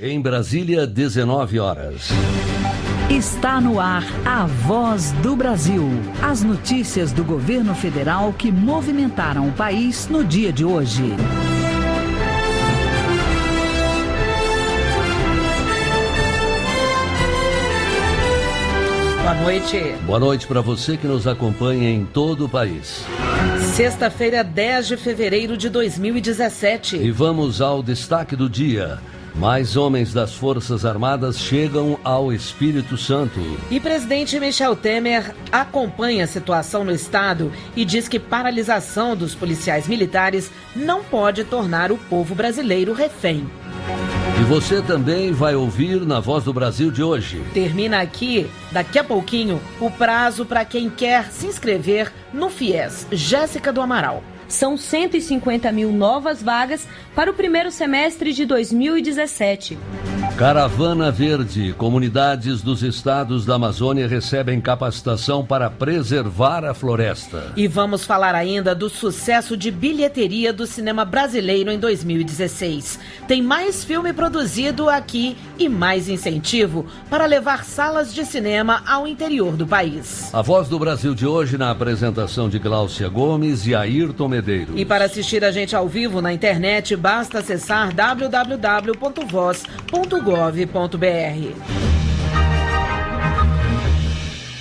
Em Brasília, 19 horas. Está no ar a Voz do Brasil. As notícias do governo federal que movimentaram o país no dia de hoje. Boa noite. Boa noite para você que nos acompanha em todo o país. Sexta-feira, 10 de fevereiro de 2017. E vamos ao destaque do dia. Mais homens das Forças Armadas chegam ao Espírito Santo. E presidente Michel Temer acompanha a situação no estado e diz que paralisação dos policiais militares não pode tornar o povo brasileiro refém. E você também vai ouvir na Voz do Brasil de hoje. Termina aqui, daqui a pouquinho, o prazo para quem quer se inscrever no FIES. Jéssica do Amaral. São 150 mil novas vagas para o primeiro semestre de 2017. Caravana Verde. Comunidades dos estados da Amazônia recebem capacitação para preservar a floresta. E vamos falar ainda do sucesso de bilheteria do cinema brasileiro em 2016. Tem mais filme produzido aqui e mais incentivo para levar salas de cinema ao interior do país. A Voz do Brasil de hoje na apresentação de Gláucia Gomes e Ayrton Medeiros. E para assistir a gente ao vivo na internet, basta acessar www.voz.gov.br.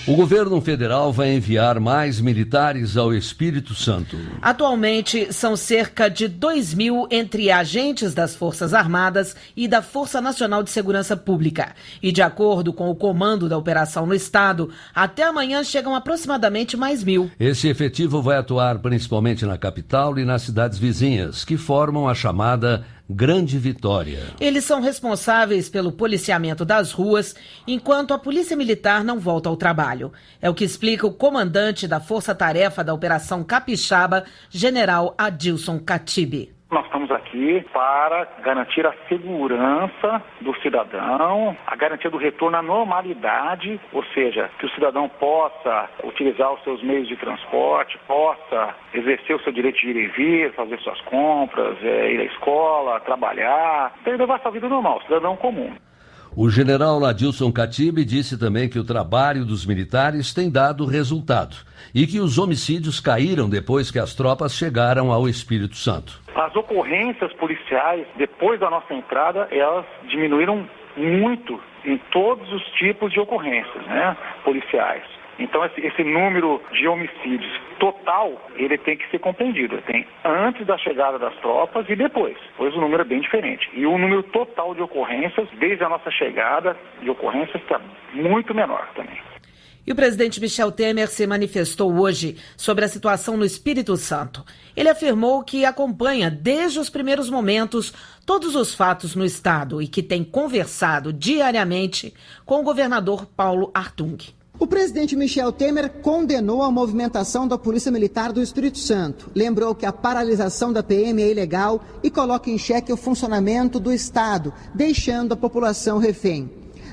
O governo federal vai enviar mais militares ao Espírito Santo. Atualmente, são cerca de 2.000 entre agentes das Forças Armadas e da Força Nacional de Segurança Pública. E de acordo com o comando da operação no estado, até amanhã chegam aproximadamente mais 1.000. Esse efetivo vai atuar principalmente na capital e nas cidades vizinhas, que formam a chamada Grande Vitória. Eles são responsáveis pelo policiamento das ruas, enquanto a Polícia Militar não volta ao trabalho. É o que explica o comandante da Força Tarefa da Operação Capixaba, General Adilson Catibe. Nós estamos aqui para garantir a segurança do cidadão, a garantia do retorno à normalidade, ou seja, que o cidadão possa utilizar os seus meios de transporte, possa exercer o seu direito de ir e vir, fazer suas compras, ir à escola, trabalhar, levar sua vida normal, cidadão comum. O general Adilson Catibe disse também que o trabalho dos militares tem dado resultado e que os homicídios caíram depois que as tropas chegaram ao Espírito Santo. As ocorrências policiais, depois da nossa entrada, elas diminuíram muito em todos os tipos de ocorrências, policiais. Então, esse número de homicídios total, ele tem que ser compreendido. Tem antes da chegada das tropas e depois, pois o número é bem diferente. E o número total de ocorrências, desde a nossa chegada de ocorrências, está muito menor também. E o presidente Michel Temer se manifestou hoje sobre a situação no Espírito Santo. Ele afirmou que acompanha desde os primeiros momentos todos os fatos no estado e que tem conversado diariamente com o governador Paulo Artung. O presidente Michel Temer condenou a movimentação da Polícia Militar do Espírito Santo. Lembrou que a paralisação da PM é ilegal e coloca em xeque o funcionamento do Estado, deixando a população refém.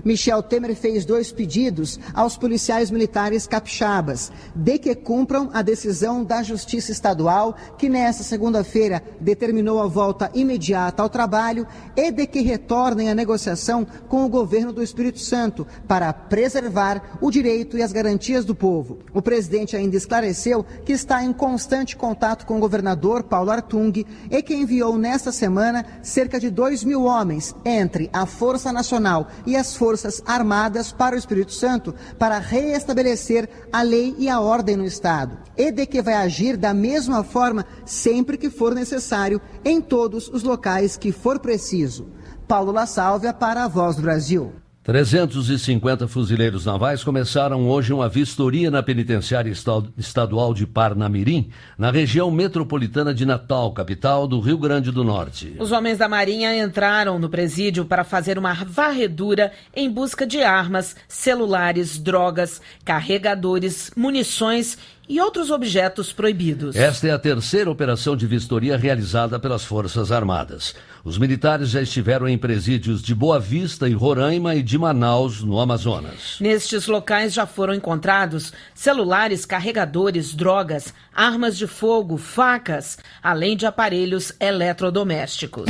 Michel Temer fez 2 pedidos aos policiais militares capixabas, de que cumpram a decisão da Justiça Estadual, que nesta segunda-feira determinou a volta imediata ao trabalho, e de que retornem à negociação com o governo do Espírito Santo, para preservar o direito e as garantias do povo. O presidente ainda esclareceu que está em constante contato com o governador Paulo Artung e que enviou nesta semana cerca de 2.000 homens entre a Força Nacional e as Forças Armadas para o Espírito Santo para reestabelecer a lei e a ordem no Estado, e de que vai agir da mesma forma sempre que for necessário em todos os locais que for preciso. Paulo La Sálvia para a Voz do Brasil. 350 fuzileiros navais começaram hoje uma vistoria na penitenciária estadual de Parnamirim, na região metropolitana de Natal, capital do Rio Grande do Norte. Os homens da Marinha entraram no presídio para fazer uma varredura em busca de armas, celulares, drogas, carregadores, munições e outros objetos proibidos. Esta é a terceira operação de vistoria realizada pelas Forças Armadas. Os militares já estiveram em presídios de Boa Vista e Roraima e de Manaus, no Amazonas. Nestes locais já foram encontrados celulares, carregadores, drogas, armas de fogo, facas, além de aparelhos eletrodomésticos.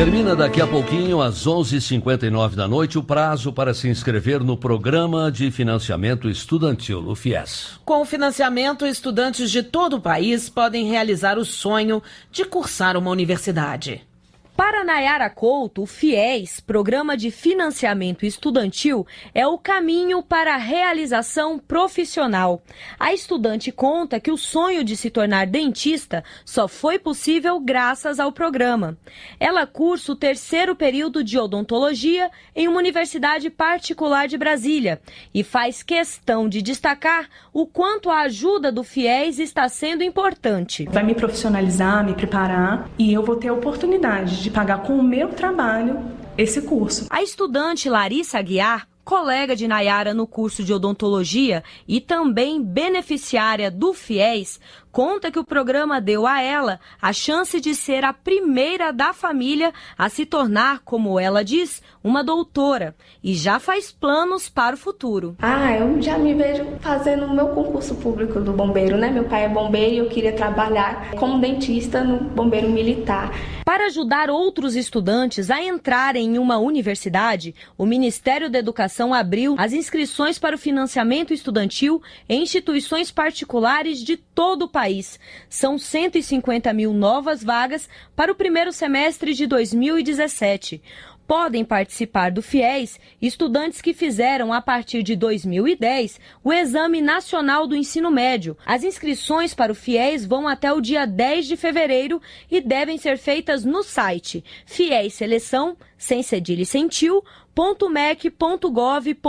Termina daqui a pouquinho, às 11h59 da noite, o prazo para se inscrever no Programa de Financiamento Estudantil, o FIES. Com o financiamento, estudantes de todo o país podem realizar o sonho de cursar uma universidade. Para Nayara Couto, o FIES, Programa de Financiamento Estudantil, é o caminho para a realização profissional. A estudante conta que o sonho de se tornar dentista só foi possível graças ao programa. Ela cursa o 3º período de odontologia em uma universidade particular de Brasília e faz questão de destacar o quanto a ajuda do FIES está sendo importante. Vai me profissionalizar, me preparar e eu vou ter a oportunidade de pagar com o meu trabalho esse curso. A estudante Larissa Aguiar, colega de Nayara no curso de odontologia e também beneficiária do FIES, conta que o programa deu a ela a chance de ser a primeira da família a se tornar, como ela diz, uma doutora e já faz planos para o futuro. Eu já me vejo fazendo o meu concurso público do bombeiro, né? Meu pai é bombeiro e eu queria trabalhar como dentista no bombeiro militar. Para ajudar outros estudantes a entrarem em uma universidade, o Ministério da Educação abriu as inscrições para o financiamento estudantil em instituições particulares de todo o país. São 150 mil novas vagas para o primeiro semestre de 2017. Podem participar do FIES estudantes que fizeram, a partir de 2010, o Exame Nacional do Ensino Médio. As inscrições para o FIES vão até o dia 10 de fevereiro e devem ser feitas no site fiesseleção, sem cedilha e sem tio, .mec.gov.br.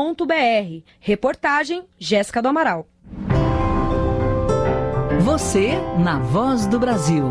Reportagem Jéssica do Amaral. Você na Voz do Brasil.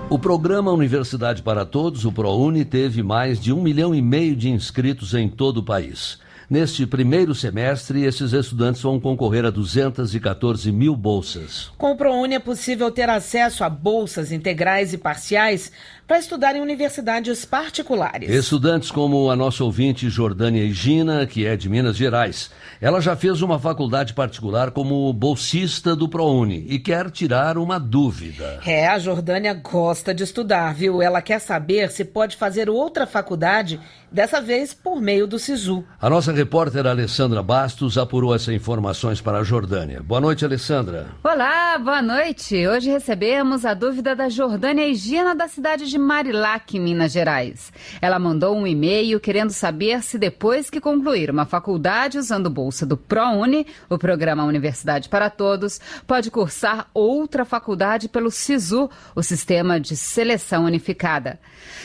O programa Universidade para Todos, o ProUni, teve mais de 1,5 milhão de inscritos em todo o país. Neste primeiro semestre, esses estudantes vão concorrer a 214 mil bolsas. Com o ProUni é possível ter acesso a bolsas integrais e parciais para estudar em universidades particulares. Estudantes como a nossa ouvinte Jordânia Egina, que é de Minas Gerais. Ela já fez uma faculdade particular como bolsista do ProUni e quer tirar uma dúvida. A Jordânia gosta de estudar, viu? Ela quer saber se pode fazer outra faculdade, dessa vez por meio do SISU. A nossa repórter Alessandra Bastos apurou essas informações para a Jordânia. Boa noite, Alessandra. Olá, boa noite. Hoje recebemos a dúvida da Jordânia Egina, da cidade de Marilac, Minas Gerais. Ela mandou um e-mail querendo saber se depois que concluir uma faculdade usando bolsa do ProUni, o Programa Universidade para Todos, pode cursar outra faculdade pelo SISU, o Sistema de Seleção Unificada.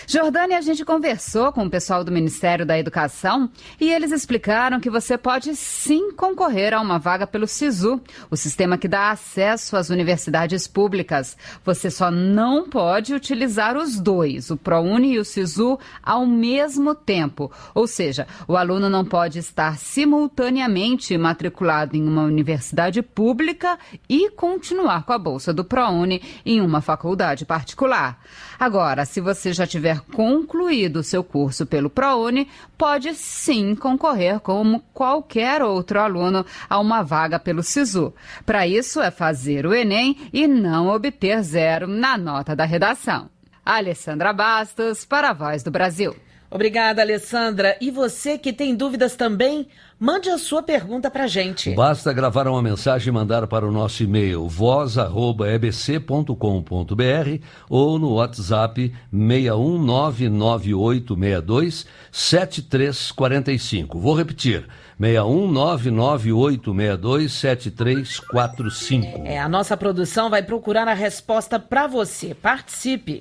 Jordânia, a gente conversou com o pessoal do Ministério da Educação e eles explicaram que você pode sim concorrer a uma vaga pelo SISU, o sistema que dá acesso às universidades públicas. Você só não pode utilizar os dois, o ProUni e o SISU, ao mesmo tempo. Ou seja, o aluno não pode estar simultaneamente matriculado em uma universidade pública e continuar com a bolsa do ProUni em uma faculdade particular. Agora, se você já tiver concluído o seu curso pelo ProUni, pode sim concorrer como qualquer outro aluno a uma vaga pelo SISU. Para isso, é fazer o Enem e não obter 0 na nota da redação. Alessandra Bastos, para a Voz do Brasil. Obrigada, Alessandra. E você que tem dúvidas também, mande a sua pergunta para a gente. Basta gravar uma mensagem e mandar para o nosso e-mail voz@ebc.com.br ou no WhatsApp 61998627345. Vou repetir, 61998627345. A nossa produção vai procurar a resposta para você. Participe!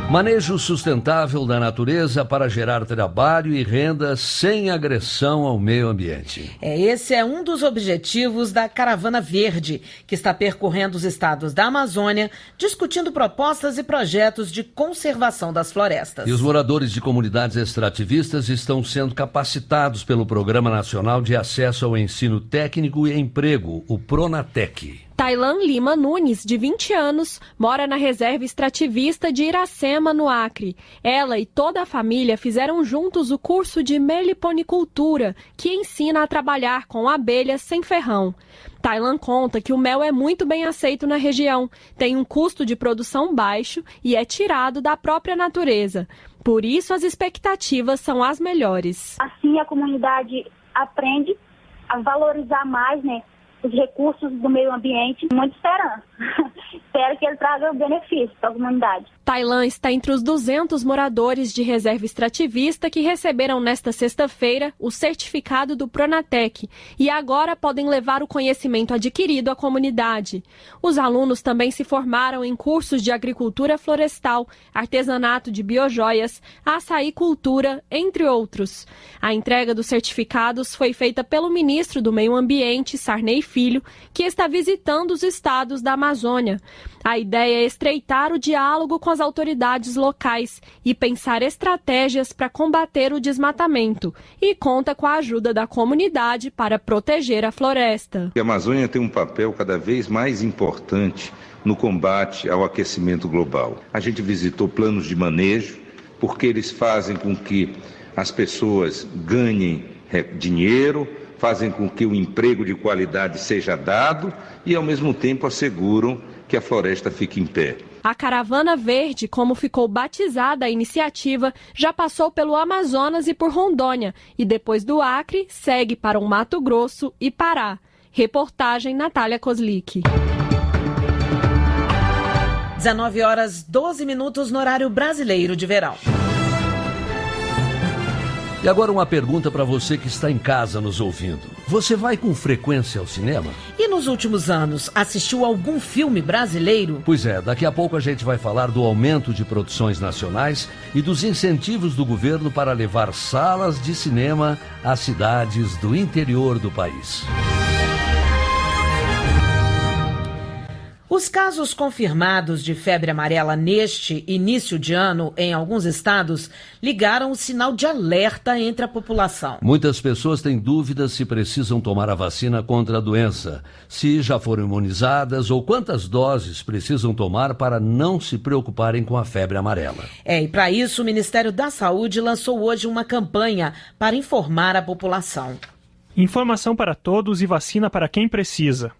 Manejo sustentável da natureza para gerar trabalho e renda sem agressão ao meio ambiente. Esse é um dos objetivos da Caravana Verde, que está percorrendo os estados da Amazônia, discutindo propostas e projetos de conservação das florestas. E os moradores de comunidades extrativistas estão sendo capacitados pelo Programa Nacional de Acesso ao Ensino Técnico e Emprego, o PRONATEC. Tailan Lima Nunes, de 20 anos, mora na reserva extrativista de Iracema, no Acre. Ela e toda a família fizeram juntos o curso de meliponicultura, que ensina a trabalhar com abelhas sem ferrão. Tailan conta que o mel é muito bem aceito na região, tem um custo de produção baixo e é tirado da própria natureza. Por isso, as expectativas são as melhores. Assim, a comunidade aprende a valorizar mais, os recursos do meio ambiente, muita esperança. Espero que ele traga benefício para a comunidade. Tailan está entre os 200 moradores de reserva extrativista que receberam nesta sexta-feira o certificado do Pronatec e agora podem levar o conhecimento adquirido à comunidade. Os alunos também se formaram em cursos de agricultura florestal, artesanato de biojoias, açaicultura, entre outros. A entrega dos certificados foi feita pelo ministro do Meio Ambiente, Sarney Filho, que está visitando os estados da Amazônia. A ideia é estreitar o diálogo com as autoridades locais e pensar estratégias para combater o desmatamento e conta com a ajuda da comunidade para proteger a floresta. A Amazônia tem um papel cada vez mais importante no combate ao aquecimento global. A gente visitou planos de manejo, porque eles fazem com que as pessoas ganhem dinheiro, fazem com que o emprego de qualidade seja dado e, ao mesmo tempo, asseguram que a floresta fique em pé. A Caravana Verde, como ficou batizada a iniciativa, já passou pelo Amazonas e por Rondônia e depois do Acre segue para o Mato Grosso e Pará. Reportagem Natália Kozlik. 19h12 no horário brasileiro de verão. E agora uma pergunta para você que está em casa nos ouvindo. Você vai com frequência ao cinema? E nos últimos anos, assistiu algum filme brasileiro? Pois é, daqui a pouco a gente vai falar do aumento de produções nacionais e dos incentivos do governo para levar salas de cinema às cidades do interior do país. Os casos confirmados de febre amarela neste início de ano em alguns estados ligaram o sinal de alerta entre a população. Muitas pessoas têm dúvidas se precisam tomar a vacina contra a doença, se já foram imunizadas ou quantas doses precisam tomar para não se preocuparem com a febre amarela. E para isso o Ministério da Saúde lançou hoje uma campanha para informar a população. Informação para todos e vacina para quem precisa.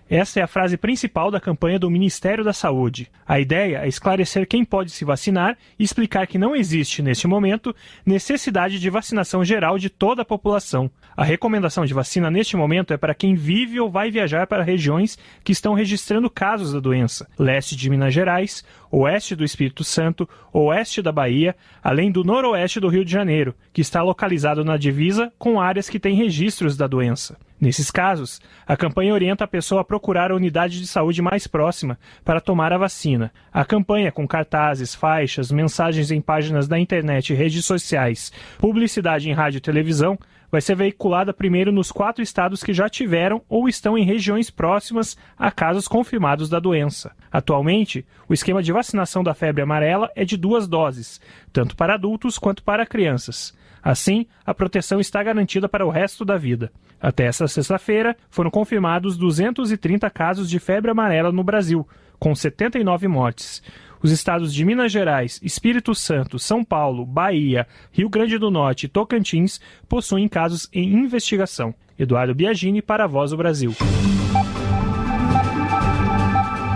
Essa é a frase principal da campanha do Ministério da Saúde. A ideia é esclarecer quem pode se vacinar e explicar que não existe, neste momento, necessidade de vacinação geral de toda a população. A recomendação de vacina neste momento é para quem vive ou vai viajar para regiões que estão registrando casos da doença. Leste de Minas Gerais, oeste do Espírito Santo, oeste da Bahia, além do noroeste do Rio de Janeiro, que está localizado na divisa com áreas que têm registros da doença. Nesses casos, a campanha orienta a pessoa a procurar a unidade de saúde mais próxima para tomar a vacina. A campanha, com cartazes, faixas, mensagens em páginas da internet e redes sociais, publicidade em rádio e televisão, vai ser veiculada primeiro nos 4 estados que já tiveram ou estão em regiões próximas a casos confirmados da doença. Atualmente, o esquema de vacinação da febre amarela é de 2 doses, tanto para adultos quanto para crianças. Assim, a proteção está garantida para o resto da vida. Até esta sexta-feira, foram confirmados 230 casos de febre amarela no Brasil, com 79 mortes. Os estados de Minas Gerais, Espírito Santo, São Paulo, Bahia, Rio Grande do Norte e Tocantins possuem casos em investigação. Eduardo Biagini para a Voz do Brasil.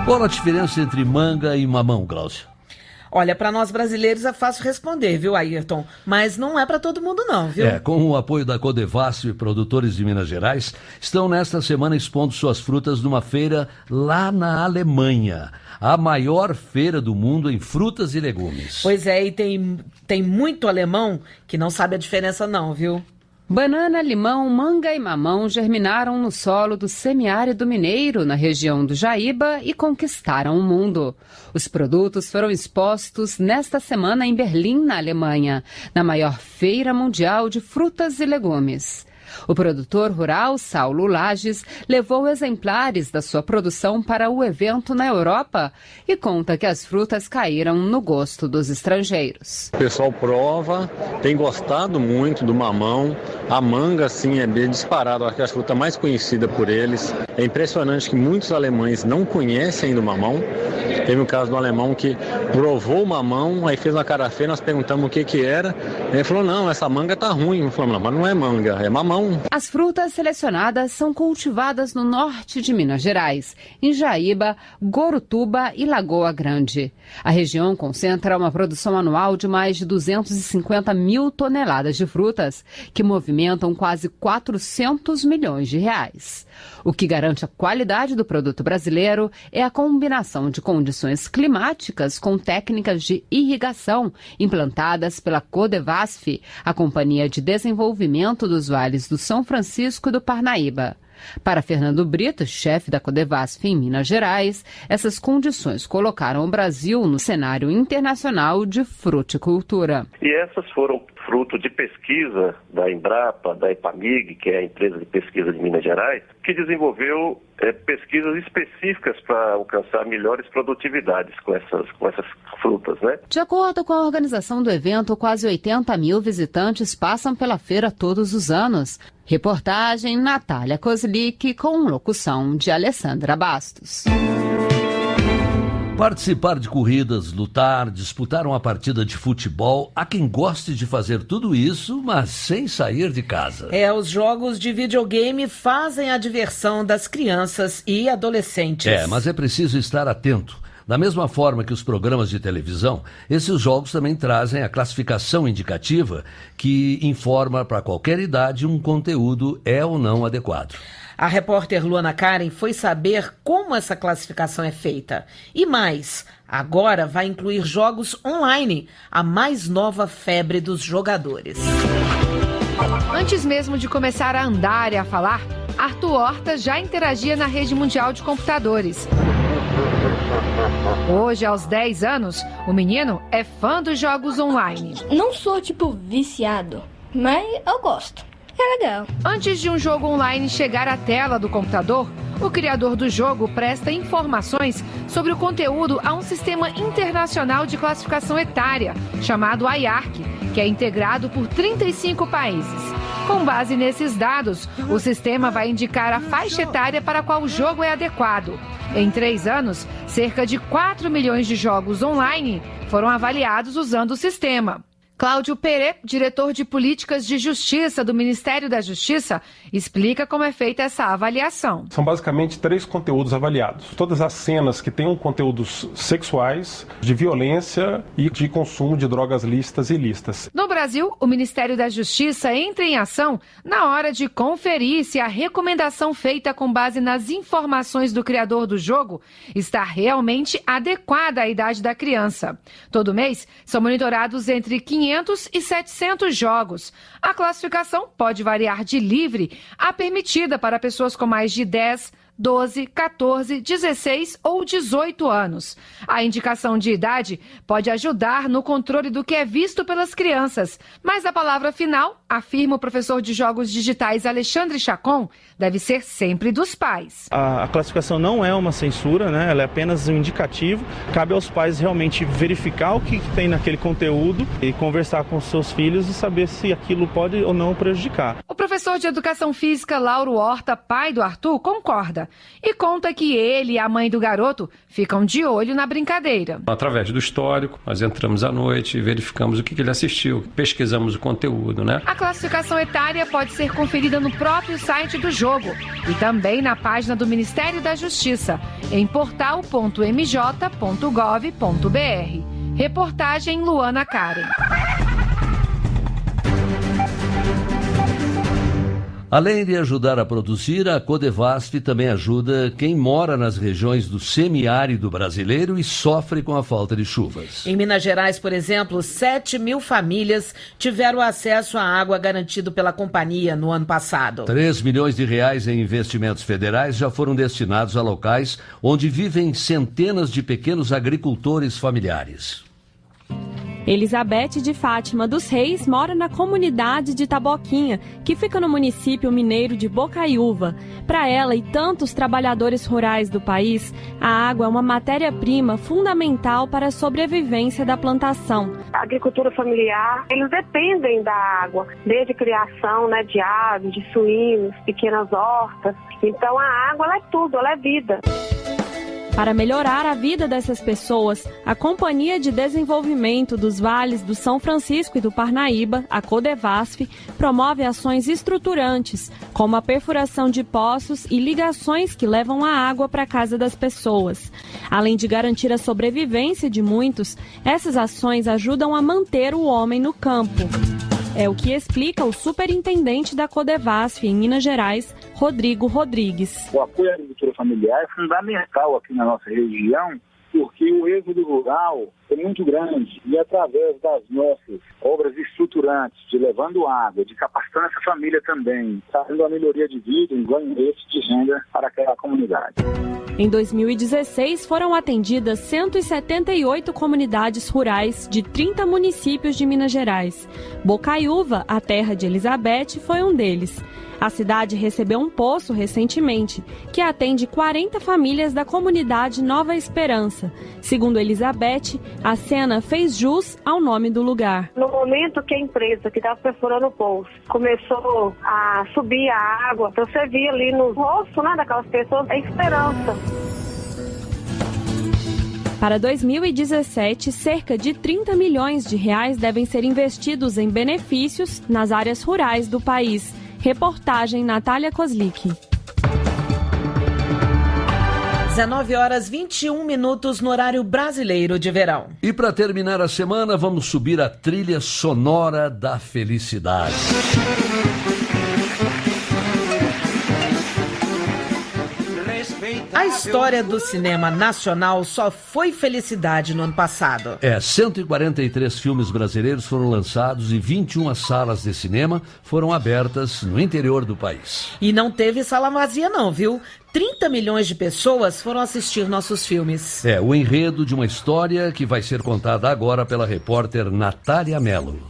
Qual a diferença entre manga e mamão, Glaucia? Olha, para nós brasileiros é fácil responder, viu, Ayrton? Mas não é para todo mundo não, viu? Com o apoio da Codevasf e produtores de Minas Gerais, estão nesta semana expondo suas frutas numa feira lá na Alemanha. A maior feira do mundo em frutas e legumes. Pois é, e tem muito alemão que não sabe a diferença não, viu? Banana, limão, manga e mamão germinaram no solo do semiárido mineiro, na região do Jaíba, e conquistaram o mundo. Os produtos foram expostos nesta semana em Berlim, na Alemanha, na maior feira mundial de frutas e legumes. O produtor rural Saulo Lages levou exemplares da sua produção para o evento na Europa e conta que as frutas caíram no gosto dos estrangeiros. O pessoal prova, tem gostado muito do mamão. A manga, sim, é bem disparado, acho que é a fruta mais conhecida por eles. É impressionante que muitos alemães não conhecem ainda o mamão. Teve um caso do alemão que provou o mamão, aí fez uma cara feia, nós perguntamos o que era. Ele falou, não, essa manga tá ruim. Eu falei, não, mas não é manga, é mamão. As frutas selecionadas são cultivadas no norte de Minas Gerais, em Jaíba, Gorutuba e Lagoa Grande. A região concentra uma produção anual de mais de 250 mil toneladas de frutas, que movimentam quase 400 milhões de reais. O que garante a qualidade do produto brasileiro é a combinação de condições climáticas com técnicas de irrigação implantadas pela Codevasf, a Companhia de Desenvolvimento dos Vales do São Francisco e do Parnaíba. Para Fernando Brito, chefe da Codevasf em Minas Gerais, essas condições colocaram o Brasil no cenário internacional de fruticultura. E essas foram fruto de pesquisa da Embrapa, da Epamig, que é a empresa de pesquisa de Minas Gerais, que desenvolveu pesquisas específicas para alcançar melhores produtividades com essas frutas, né? De acordo com a organização do evento, quase 80 mil visitantes passam pela feira todos os anos. Reportagem Natália Kozlik, com locução de Alessandra Bastos. Participar de corridas, lutar, disputar uma partida de futebol, há quem goste de fazer tudo isso, mas sem sair de casa. Os jogos de videogame fazem a diversão das crianças e adolescentes. Mas é preciso estar atento. Da mesma forma que os programas de televisão, esses jogos também trazem a classificação indicativa que informa para qualquer idade um conteúdo é ou não adequado. A repórter Luana Karen foi saber como essa classificação é feita. E mais, agora vai incluir jogos online, a mais nova febre dos jogadores. Antes mesmo de começar a andar e a falar, Arthur Horta já interagia na rede mundial de computadores. Hoje, aos 10 anos, o menino é fã dos jogos online. Não sou, viciado, mas eu gosto. É legal. Antes de um jogo online chegar à tela do computador, o criador do jogo presta informações sobre o conteúdo a um sistema internacional de classificação etária, chamado IARC, que é integrado por 35 países. Com base nesses dados, o sistema vai indicar a faixa etária para a qual o jogo é adequado. Em 3 anos, cerca de 4 milhões de jogos online foram avaliados usando o sistema. Cláudio Perê, diretor de Políticas de Justiça do Ministério da Justiça, explica como é feita essa avaliação. São basicamente 3 conteúdos avaliados. Todas as cenas que tenham conteúdos sexuais, de violência e de consumo de drogas lícitas e ilícitas. No Brasil, o Ministério da Justiça entra em ação na hora de conferir se a recomendação feita com base nas informações do criador do jogo está realmente adequada à idade da criança. Todo mês, são monitorados entre 500 e 700 jogos. A classificação pode variar de livre a permitida para pessoas com mais de 10, 12, 14, 16 ou 18 anos. A indicação de idade pode ajudar no controle do que é visto pelas crianças, mas a palavra final, afirma o professor de jogos digitais Alexandre Chacon, deve ser sempre dos pais. A classificação não é uma censura, né? Ela é apenas um indicativo. Cabe aos pais realmente verificar o que tem naquele conteúdo e conversar com seus filhos e saber se aquilo pode ou não prejudicar. O professor de Educação Física Lauro Horta, pai do Arthur, concorda e conta que ele e a mãe do garoto ficam de olho na brincadeira. Através do histórico, nós entramos à noite, verificamos o que ele assistiu, pesquisamos o conteúdo, né? A classificação etária pode ser conferida no próprio site do jogo e também na página do Ministério da Justiça, em portal.mj.gov.br. Reportagem Luana Karen. Além de ajudar a produzir, a Codevasf também ajuda quem mora nas regiões do semiárido brasileiro e sofre com a falta de chuvas. Em Minas Gerais, por exemplo, 7 mil famílias tiveram acesso à água garantido pela companhia no ano passado. 3 milhões de reais em investimentos federais já foram destinados a locais onde vivem centenas de pequenos agricultores familiares. Elizabeth de Fátima dos Reis mora na comunidade de Taboquinha, que fica no município mineiro de Bocaiúva. Para ela e tantos trabalhadores rurais do país, a água é uma matéria-prima fundamental para a sobrevivência da plantação. A agricultura familiar, eles dependem da água, desde criação, de aves, de suínos, pequenas hortas. Então a água ela é tudo, ela é vida. Para melhorar a vida dessas pessoas, a Companhia de Desenvolvimento dos Vales do São Francisco e do Parnaíba, a Codevasf, promove ações estruturantes, como a perfuração de poços e ligações que levam a água para a casa das pessoas. Além de garantir a sobrevivência de muitos, essas ações ajudam a manter o homem no campo. É o que explica o superintendente da Codevasf em Minas Gerais, Rodrigo Rodrigues. O apoio à agricultura familiar é fundamental aqui na nossa região, porque o êxodo rural é muito grande e através das nossas obras estruturantes, de levando água, de capacitando essa família também, trazendo uma melhoria de vida, um ganho de renda para aquela comunidade. Em 2016, foram atendidas 178 comunidades rurais de 30 municípios de Minas Gerais. Bocaiúva, a terra de Elizabeth, foi um deles. A cidade recebeu um poço recentemente, que atende 40 famílias da comunidade Nova Esperança. Segundo Elizabeth, a cena fez jus ao nome do lugar. No momento que a empresa que estava perfurando o poço começou a subir a água, então você via ali no rosto daquelas pessoas a esperança. Para 2017, cerca de 30 milhões de reais devem ser investidos em benefícios nas áreas rurais do país. Reportagem Natália Kozlik. 19h21 no horário brasileiro de verão. E para terminar a semana, vamos subir a trilha sonora da felicidade. A história do cinema nacional só foi felicidade no ano passado. 143 filmes brasileiros foram lançados e 21 salas de cinema foram abertas no interior do país. E não teve sala vazia não, viu? 30 milhões de pessoas foram assistir nossos filmes. O enredo de uma história que vai ser contada agora pela repórter Natália Mello.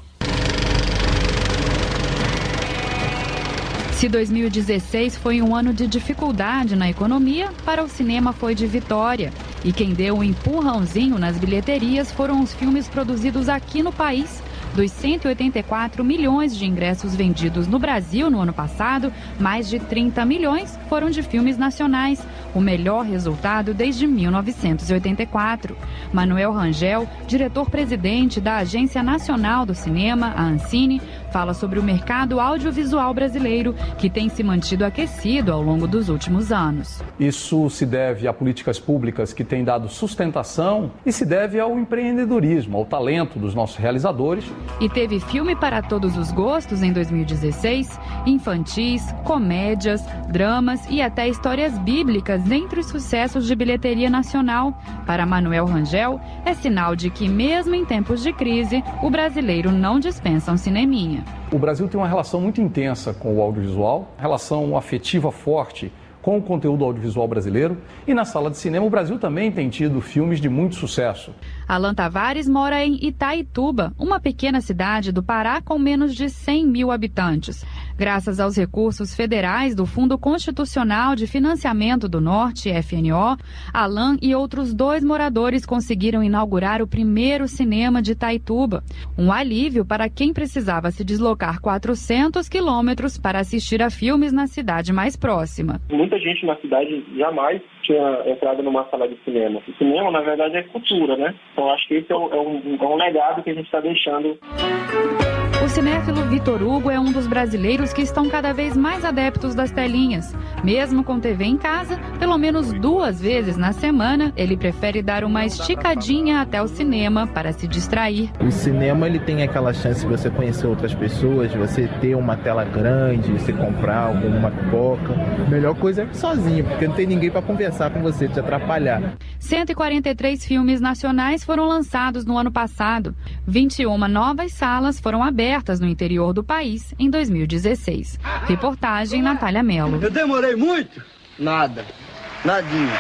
Se 2016 foi um ano de dificuldade na economia, para o cinema foi de vitória. E quem deu um empurrãozinho nas bilheterias foram os filmes produzidos aqui no país. Dos 184 milhões de ingressos vendidos no Brasil no ano passado, mais de 30 milhões foram de filmes nacionais, o melhor resultado desde 1984. Manuel Rangel, diretor-presidente da Agência Nacional do Cinema, a Ancine, fala sobre o mercado audiovisual brasileiro, que tem se mantido aquecido ao longo dos últimos anos. Isso se deve a políticas públicas que têm dado sustentação e se deve ao empreendedorismo, ao talento dos nossos realizadores. E teve filme para todos os gostos em 2016, infantis, comédias, dramas e até histórias bíblicas entre os sucessos de bilheteria nacional. Para Manuel Rangel, é sinal de que mesmo em tempos de crise, o brasileiro não dispensa um cineminha. O Brasil tem uma relação muito intensa com o audiovisual, relação afetiva forte com o conteúdo audiovisual brasileiro, e na sala de cinema o Brasil também tem tido filmes de muito sucesso. Alan Tavares mora em Itaituba, uma pequena cidade do Pará com menos de 100 mil habitantes. Graças aos recursos federais do Fundo Constitucional de Financiamento do Norte, FNO, Alan e outros 2 moradores conseguiram inaugurar o primeiro cinema de Itaituba. Um alívio para quem precisava se deslocar 400 quilômetros para assistir a filmes na cidade mais próxima. Muita gente na cidade jamais tinha entrado numa sala de cinema. O cinema, na verdade, é cultura, né? Então, acho que esse é um legado que a gente está deixando. O cinéfilo Vitor Hugo é um dos brasileiros que estão cada vez mais adeptos das telinhas. Mesmo com TV em casa, pelo menos 2 vezes na semana, ele prefere dar uma esticadinha até o cinema para se distrair. O cinema ele tem aquela chance de você conhecer outras pessoas, de você ter uma tela grande, você comprar alguma pipoca. A melhor coisa é ir sozinho, porque não tem ninguém para conversar com você, te atrapalhar. 143 filmes nacionais foram lançados no ano passado. 21 novas salas foram abertas no interior do país em 2016. Reportagem Natália Mello. Eu demorei muito? Nada. Nadinha.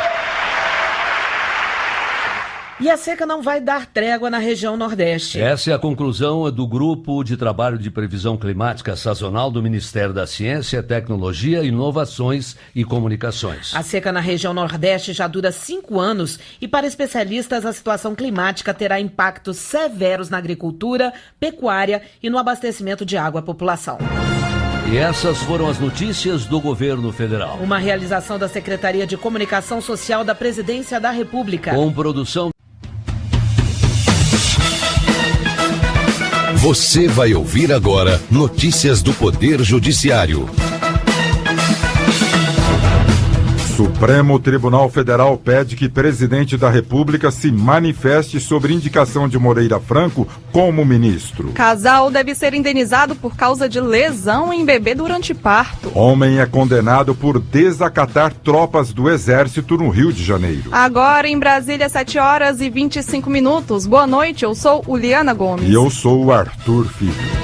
E a seca não vai dar trégua na região Nordeste. Essa é a conclusão do Grupo de Trabalho de Previsão Climática Sazonal do Ministério da Ciência, Tecnologia, Inovações e Comunicações. A seca na região Nordeste já dura 5 anos e, para especialistas, a situação climática terá impactos severos na agricultura, pecuária e no abastecimento de água à população. E essas foram as notícias do governo federal. Uma realização da Secretaria de Comunicação Social da Presidência da República. Com produção. Você vai ouvir agora notícias do Poder Judiciário. Supremo Tribunal Federal pede que presidente da República se manifeste sobre indicação de Moreira Franco como ministro. Casal deve ser indenizado por causa de lesão em bebê durante parto. Homem é condenado por desacatar tropas do Exército no Rio de Janeiro. Agora em Brasília, 7h25. Boa noite, eu sou Uliana Gomes. E eu sou o Arthur Filho.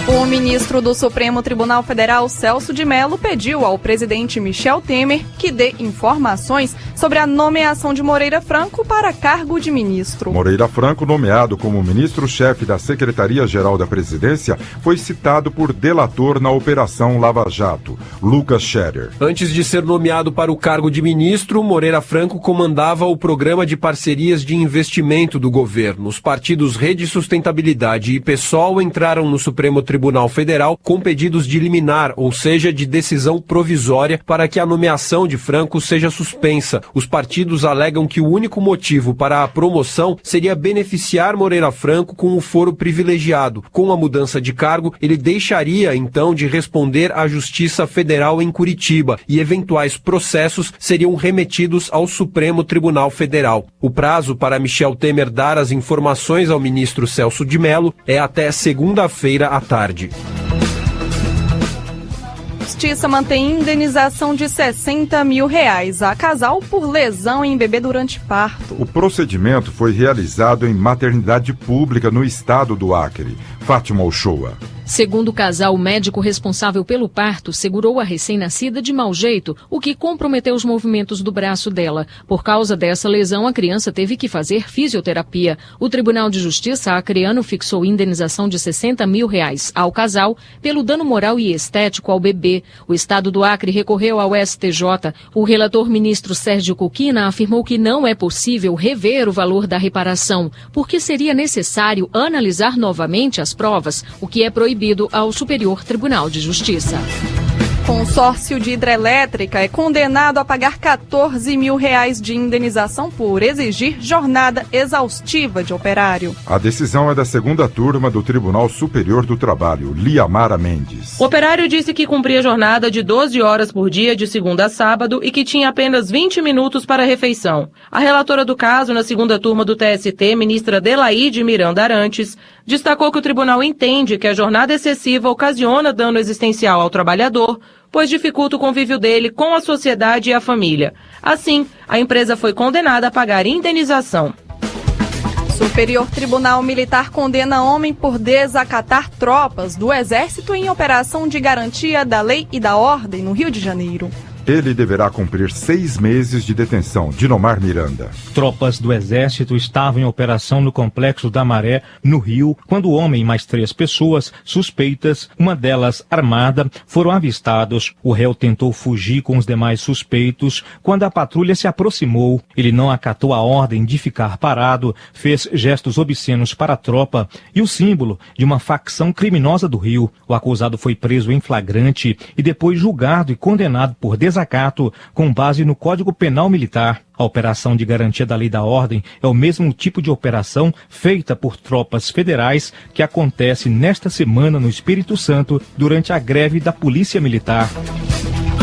O ministro do Supremo Tribunal Federal, Celso de Mello, pediu ao presidente Michel Temer que dê informações sobre a nomeação de Moreira Franco para cargo de ministro. Moreira Franco, nomeado como ministro-chefe da Secretaria-Geral da Presidência, foi citado por delator na Operação Lava Jato, Lucas Scherer. Antes de ser nomeado para o cargo de ministro, Moreira Franco comandava o Programa de Parcerias de Investimento do governo. Os partidos Rede Sustentabilidade e PSOL entraram no Supremo Tribunal Federal com pedidos de liminar, ou seja, de decisão provisória, para que a nomeação de Franco seja suspensa. Os partidos alegam que o único motivo para a promoção seria beneficiar Moreira Franco com o foro privilegiado. Com a mudança de cargo, ele deixaria, então, de responder à Justiça Federal em Curitiba e eventuais processos seriam remetidos ao Supremo Tribunal Federal. O prazo para Michel Temer dar as informações ao ministro Celso de Mello é até segunda-feira à tarde. Justiça mantém indenização de R$60 mil a casal por lesão em bebê durante parto. O procedimento foi realizado em maternidade pública no estado do Acre. Fátima Uchoa. Segundo o casal, o médico responsável pelo parto segurou a recém-nascida de mau jeito, o que comprometeu os movimentos do braço dela. Por causa dessa lesão, a criança teve que fazer fisioterapia. O Tribunal de Justiça acreano fixou indenização de R$60 mil ao casal pelo dano moral e estético ao bebê. O estado do Acre recorreu ao STJ. O relator ministro Sérgio Coquina afirmou que não é possível rever o valor da reparação, porque seria necessário analisar novamente as provas, o que é proibido ao Superior Tribunal de Justiça. Consórcio de hidrelétrica é condenado a pagar R$14 mil de indenização por exigir jornada exaustiva de operário. A decisão é da segunda turma do Tribunal Superior do Trabalho, Liamara Mendes. O operário disse que cumpria jornada de 12 horas por dia de segunda a sábado e que tinha apenas 20 minutos para a refeição. A relatora do caso na segunda turma do TST, ministra Delaide Miranda Arantes, destacou que o tribunal entende que a jornada excessiva ocasiona dano existencial ao trabalhador, pois dificulta o convívio dele com a sociedade e a família. Assim, a empresa foi condenada a pagar indenização. Superior Tribunal Militar condena homem por desacatar tropas do Exército em operação de garantia da lei e da ordem no Rio de Janeiro. Ele deverá cumprir 6 meses de detenção. Dinomar Miranda. Tropas do Exército estavam em operação no Complexo da Maré, no Rio, quando o homem e mais 3 pessoas suspeitas, uma delas armada, foram avistados. O réu tentou fugir com os demais suspeitos. Quando a patrulha se aproximou, ele não acatou a ordem de ficar parado, fez gestos obscenos para a tropa e o símbolo de uma facção criminosa do Rio. O acusado foi preso em flagrante e depois julgado e condenado por desacato com base no Código Penal Militar. A operação de garantia da lei e da ordem é o mesmo tipo de operação feita por tropas federais que acontece nesta semana no Espírito Santo durante a greve da Polícia Militar.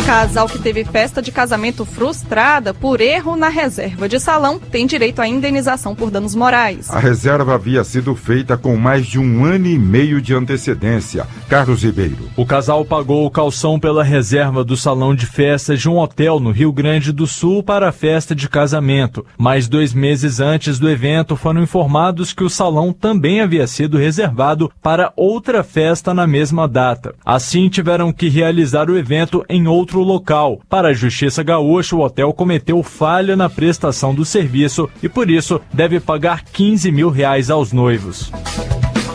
Casal que teve festa de casamento frustrada por erro na reserva de salão tem direito à indenização por danos morais. A reserva havia sido feita com mais de 1 ano e meio de antecedência. Carlos Ribeiro. O casal pagou o calção pela reserva do salão de festas de um hotel no Rio Grande do Sul para a festa de casamento. Mas 2 meses antes do evento foram informados que o salão também havia sido reservado para outra festa na mesma data. Assim tiveram que realizar o evento em outro outro local. Para a Justiça Gaúcha, o hotel cometeu falha na prestação do serviço e, por isso, deve pagar R$15 mil aos noivos.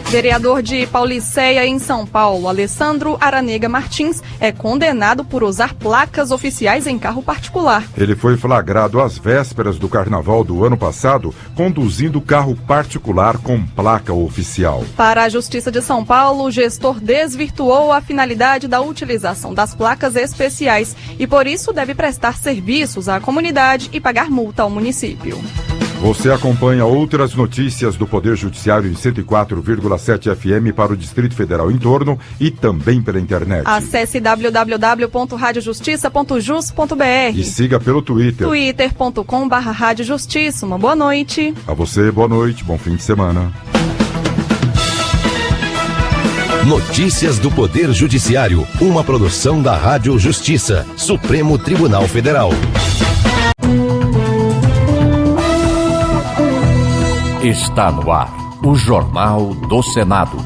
Vereador de Paulicéia, em São Paulo, Alessandro Aranega Martins, é condenado por usar placas oficiais em carro particular. Ele foi flagrado às vésperas do carnaval do ano passado, conduzindo carro particular com placa oficial. Para a Justiça de São Paulo, o gestor desvirtuou a finalidade da utilização das placas especiais e, por isso, deve prestar serviços à comunidade e pagar multa ao município. Você acompanha outras notícias do Poder Judiciário em 104,7 FM para o Distrito Federal em torno e também pela internet. Acesse www.radiojustiça.jus.br e siga pelo Twitter. twitter.com/radiojustiça. Uma boa noite. A você, boa noite, bom fim de semana. Notícias do Poder Judiciário, uma produção da Rádio Justiça, Supremo Tribunal Federal. Está no ar, o Jornal do Senado.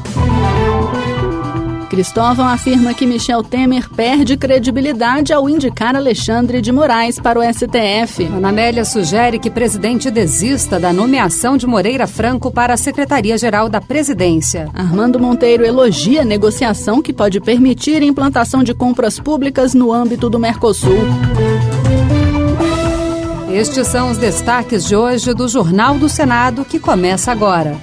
Cristóvão afirma que Michel Temer perde credibilidade ao indicar Alexandre de Moraes para o STF. Ana Amélia sugere que o presidente desista da nomeação de Moreira Franco para a Secretaria-Geral da Presidência. Armando Monteiro elogia a negociação que pode permitir a implantação de compras públicas no âmbito do Mercosul. Estes são os destaques de hoje do Jornal do Senado, que começa agora.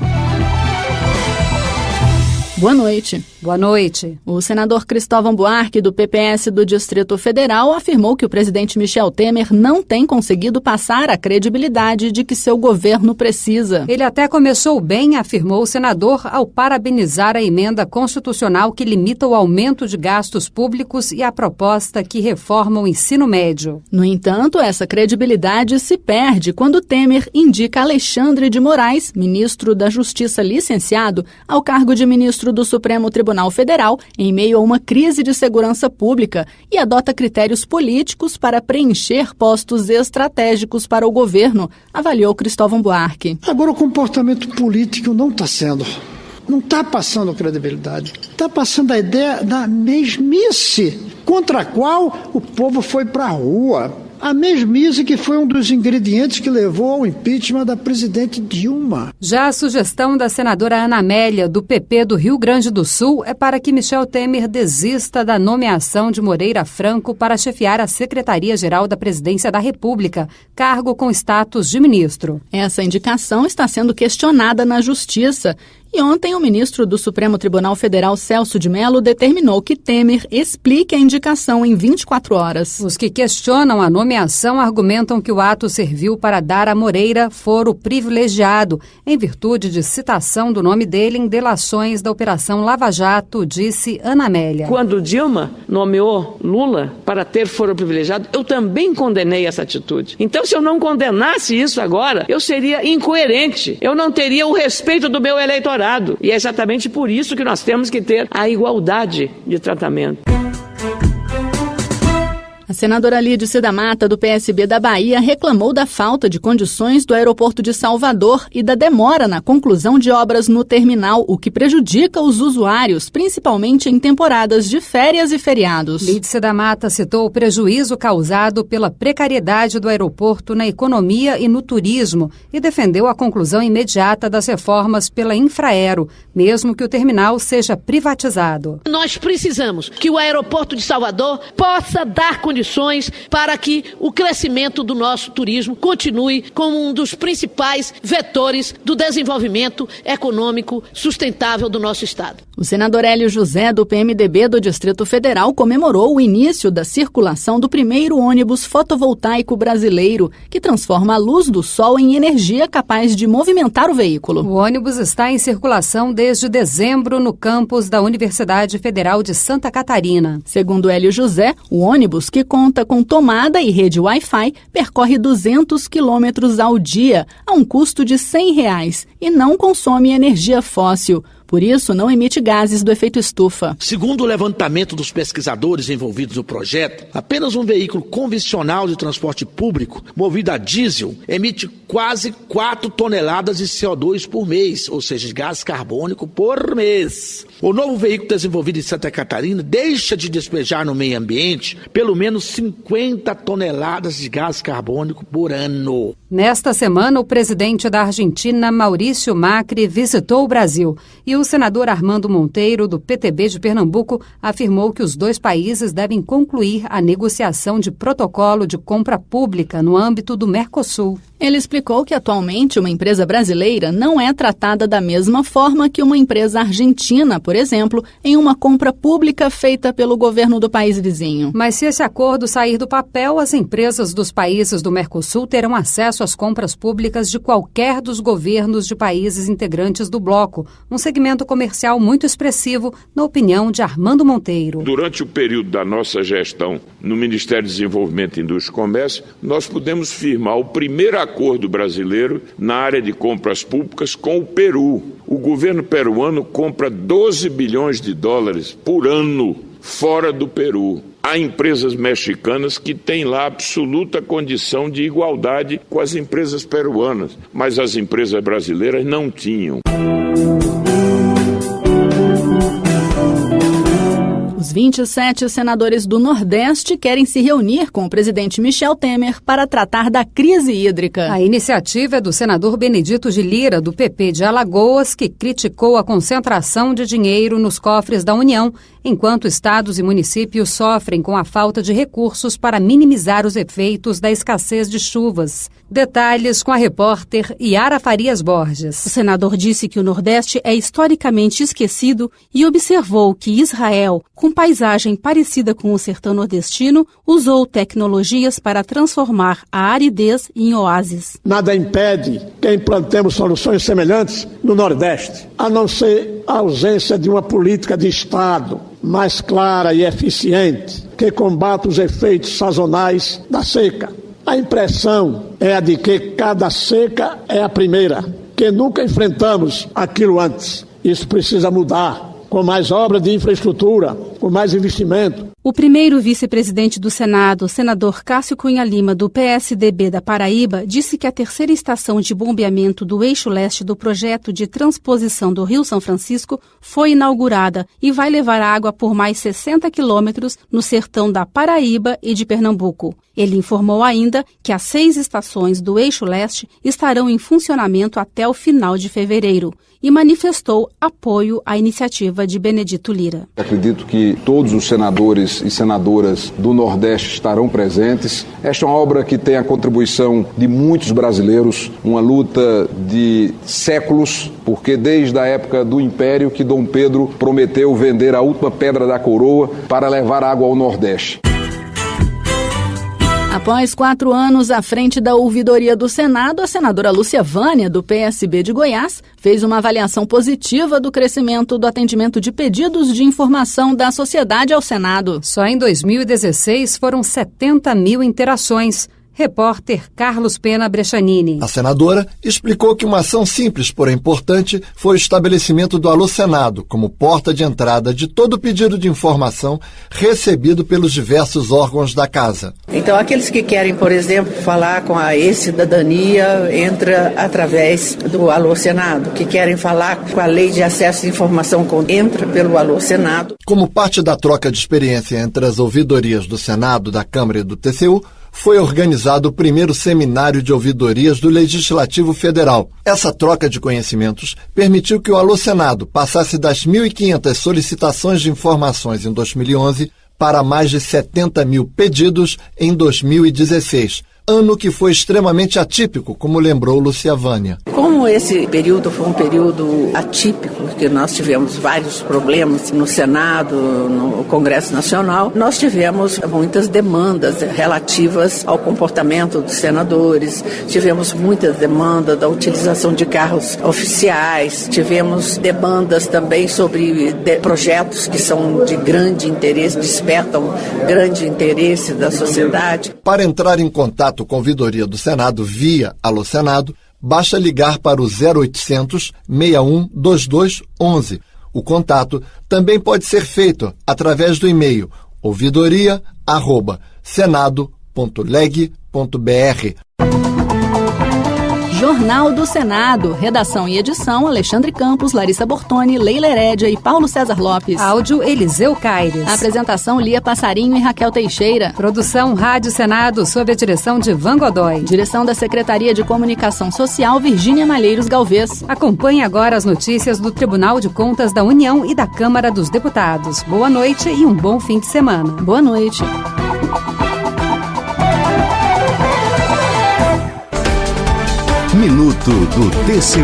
Boa noite. Boa noite. O senador Cristóvão Buarque, do PPS do Distrito Federal, afirmou que o presidente Michel Temer não tem conseguido passar a credibilidade de que seu governo precisa. Ele até começou bem, afirmou o senador, ao parabenizar a emenda constitucional que limita o aumento de gastos públicos e a proposta que reforma o ensino médio. No entanto, essa credibilidade se perde quando Temer indica Alexandre de Moraes, ministro da Justiça licenciado, ao cargo de ministro do Supremo Tribunal Federal em meio a uma crise de segurança pública e adota critérios políticos para preencher postos estratégicos para o governo, avaliou Cristóvão Buarque. Agora o comportamento político não está passando credibilidade, está passando a ideia da mesmice contra a qual o povo foi para a rua. A mesmice que foi um dos ingredientes que levou ao impeachment da presidente Dilma. Já a sugestão da senadora Ana Amélia, do PP do Rio Grande do Sul, é para que Michel Temer desista da nomeação de Moreira Franco para chefiar a Secretaria-Geral da Presidência da República, cargo com status de ministro. Essa indicação está sendo questionada na Justiça. E ontem o ministro do Supremo Tribunal Federal, Celso de Mello, determinou que Temer explique a indicação em 24 horas. Os que questionam a nomeação argumentam que o ato serviu para dar a Moreira foro privilegiado, em virtude de citação do nome dele em delações da Operação Lava Jato, disse Ana Amélia. Quando Dilma nomeou Lula para ter foro privilegiado, eu também condenei essa atitude. Então, se eu não condenasse isso agora, eu seria incoerente. Eu não teria o respeito do meu eleitorado. E é exatamente por isso que nós temos que ter a igualdade de tratamento. A senadora Lídice da Mata, do PSB da Bahia, reclamou da falta de condições do aeroporto de Salvador e da demora na conclusão de obras no terminal, o que prejudica os usuários, principalmente em temporadas de férias e feriados. Lídice da Mata citou o prejuízo causado pela precariedade do aeroporto na economia e no turismo e defendeu a conclusão imediata das reformas pela Infraero, mesmo que o terminal seja privatizado. Nós precisamos que o aeroporto de Salvador possa dar condições para que o crescimento do nosso turismo continue como um dos principais vetores do desenvolvimento econômico sustentável do nosso estado. O senador Hélio José, do PMDB do Distrito Federal, comemorou o início da circulação do primeiro ônibus fotovoltaico brasileiro, que transforma a luz do sol em energia capaz de movimentar o veículo. O ônibus está em circulação desde dezembro no campus da Universidade Federal de Santa Catarina. Segundo Hélio José, o ônibus, que conta com tomada e rede Wi-Fi, percorre 200 quilômetros ao dia, a um custo de R$100 e não consome energia fóssil. por isso não emite gases do efeito estufa. Segundo o levantamento dos pesquisadores envolvidos no projeto, apenas um veículo convencional de transporte público, movido a diesel, emite quase 4 toneladas de CO2 por mês, ou seja, de gás carbônico por mês. O novo veículo desenvolvido em Santa Catarina deixa de despejar no meio ambiente pelo menos 50 toneladas de gás carbônico por ano. Nesta semana, o presidente da Argentina, Maurício Macri, visitou o Brasil e o senador Armando Monteiro, do PTB de Pernambuco, afirmou que os dois países devem concluir a negociação de protocolo de compra pública no âmbito do Mercosul. Ele explicou que atualmente uma empresa brasileira não é tratada da mesma forma que uma empresa argentina, por exemplo, em uma compra pública feita pelo governo do país vizinho. Mas se esse acordo sair do papel, as empresas dos países do Mercosul terão acesso às compras públicas de qualquer dos governos de países integrantes do bloco, um segmento comercial muito expressivo, na opinião de Armando Monteiro. Durante o período da nossa gestão no Ministério do Desenvolvimento, Indústria e Comércio, nós pudemos firmar o primeiro acordo brasileiro na área de compras públicas com o Peru. O governo peruano compra 12 bilhões de dólares por ano fora do Peru. Há empresas mexicanas que têm lá absoluta condição de igualdade com as empresas peruanas, mas as empresas brasileiras não tinham. Os 27 senadores do Nordeste querem se reunir com o presidente Michel Temer para tratar da crise hídrica. A iniciativa é do senador Benedito de Lira, do PP de Alagoas, que criticou a concentração de dinheiro nos cofres da União, enquanto estados e municípios sofrem com a falta de recursos para minimizar os efeitos da escassez de chuvas. Detalhes com a repórter Yara Farias Borges. O senador disse que o Nordeste é historicamente esquecido e observou que Israel, com paisagem parecida com o sertão nordestino, usou tecnologias para transformar a aridez em oásis. Nada impede que implantemos soluções semelhantes no Nordeste, a não ser a ausência de uma política de Estado mais clara e eficiente que combata os efeitos sazonais da seca. A impressão é a de que cada seca é a primeira, que nunca enfrentamos aquilo antes. Isso precisa mudar, com mais obras de infraestrutura, com mais investimento. O primeiro vice-presidente do Senado, senador Cássio Cunha Lima, do PSDB da Paraíba, disse que a terceira estação de bombeamento do eixo leste do projeto de transposição do Rio São Francisco foi inaugurada e vai levar água por mais 60 quilômetros no sertão da Paraíba e de Pernambuco. Ele informou ainda que as 6 estações do eixo leste estarão em funcionamento até o final de fevereiro e manifestou apoio à iniciativa de Benedito Lira. Acredito que todos os senadores e senadoras do Nordeste estarão presentes. Esta é uma obra que tem a contribuição de muitos brasileiros, uma luta de séculos, porque desde a época do Império que Dom Pedro prometeu vender a última pedra da coroa para levar água ao Nordeste. Após 4 anos à frente da ouvidoria do Senado, a senadora Lúcia Vânia, do PSB de Goiás, fez uma avaliação positiva do crescimento do atendimento de pedidos de informação da sociedade ao Senado. Só em 2016 foram 70 mil interações. Repórter Carlos Pena Brechanini. A senadora explicou que uma ação simples, porém importante, foi o estabelecimento do Alô Senado como porta de entrada de todo pedido de informação recebido pelos diversos órgãos da Casa. Então, aqueles que querem, por exemplo, falar com a e-cidadania, entra através do Alô Senado. Que querem falar com a Lei de Acesso à Informação, entra pelo Alô Senado. Como parte da troca de experiência entre as ouvidorias do Senado, da Câmara e do TCU, foi organizado o primeiro seminário de ouvidorias do Legislativo Federal. Essa troca de conhecimentos permitiu que o Alô Senado passasse das 1.500 solicitações de informações em 2011 para mais de 70 mil pedidos em 2016. Ano que foi extremamente atípico, como lembrou Lúcia Vânia. Como esse período foi um período atípico, porque nós tivemos vários problemas no Senado, no Congresso Nacional, nós tivemos muitas demandas relativas ao comportamento dos senadores, tivemos muitas demandas da utilização de carros oficiais, tivemos demandas também sobre projetos que são de grande interesse, despertam grande interesse da sociedade. Para entrar em contato com a ouvidoria do Senado via Alô Senado, basta ligar para o 0800 61 22 11. O contato também pode ser feito através do e-mail ouvidoria@senado.leg.br. Jornal do Senado. Redação e edição: Alexandre Campos, Larissa Bortoni, Leila Herédia e Paulo César Lopes. Áudio: Eliseu Caires. Apresentação: Lia Passarinho e Raquel Teixeira. Produção: Rádio Senado, sob a direção de Van Godoy. Direção da Secretaria de Comunicação Social, Virgínia Malheiros Galvez. Acompanhe agora as notícias do Tribunal de Contas da União e da Câmara dos Deputados. Boa noite e um bom fim de semana. Boa noite. Minuto do TCU.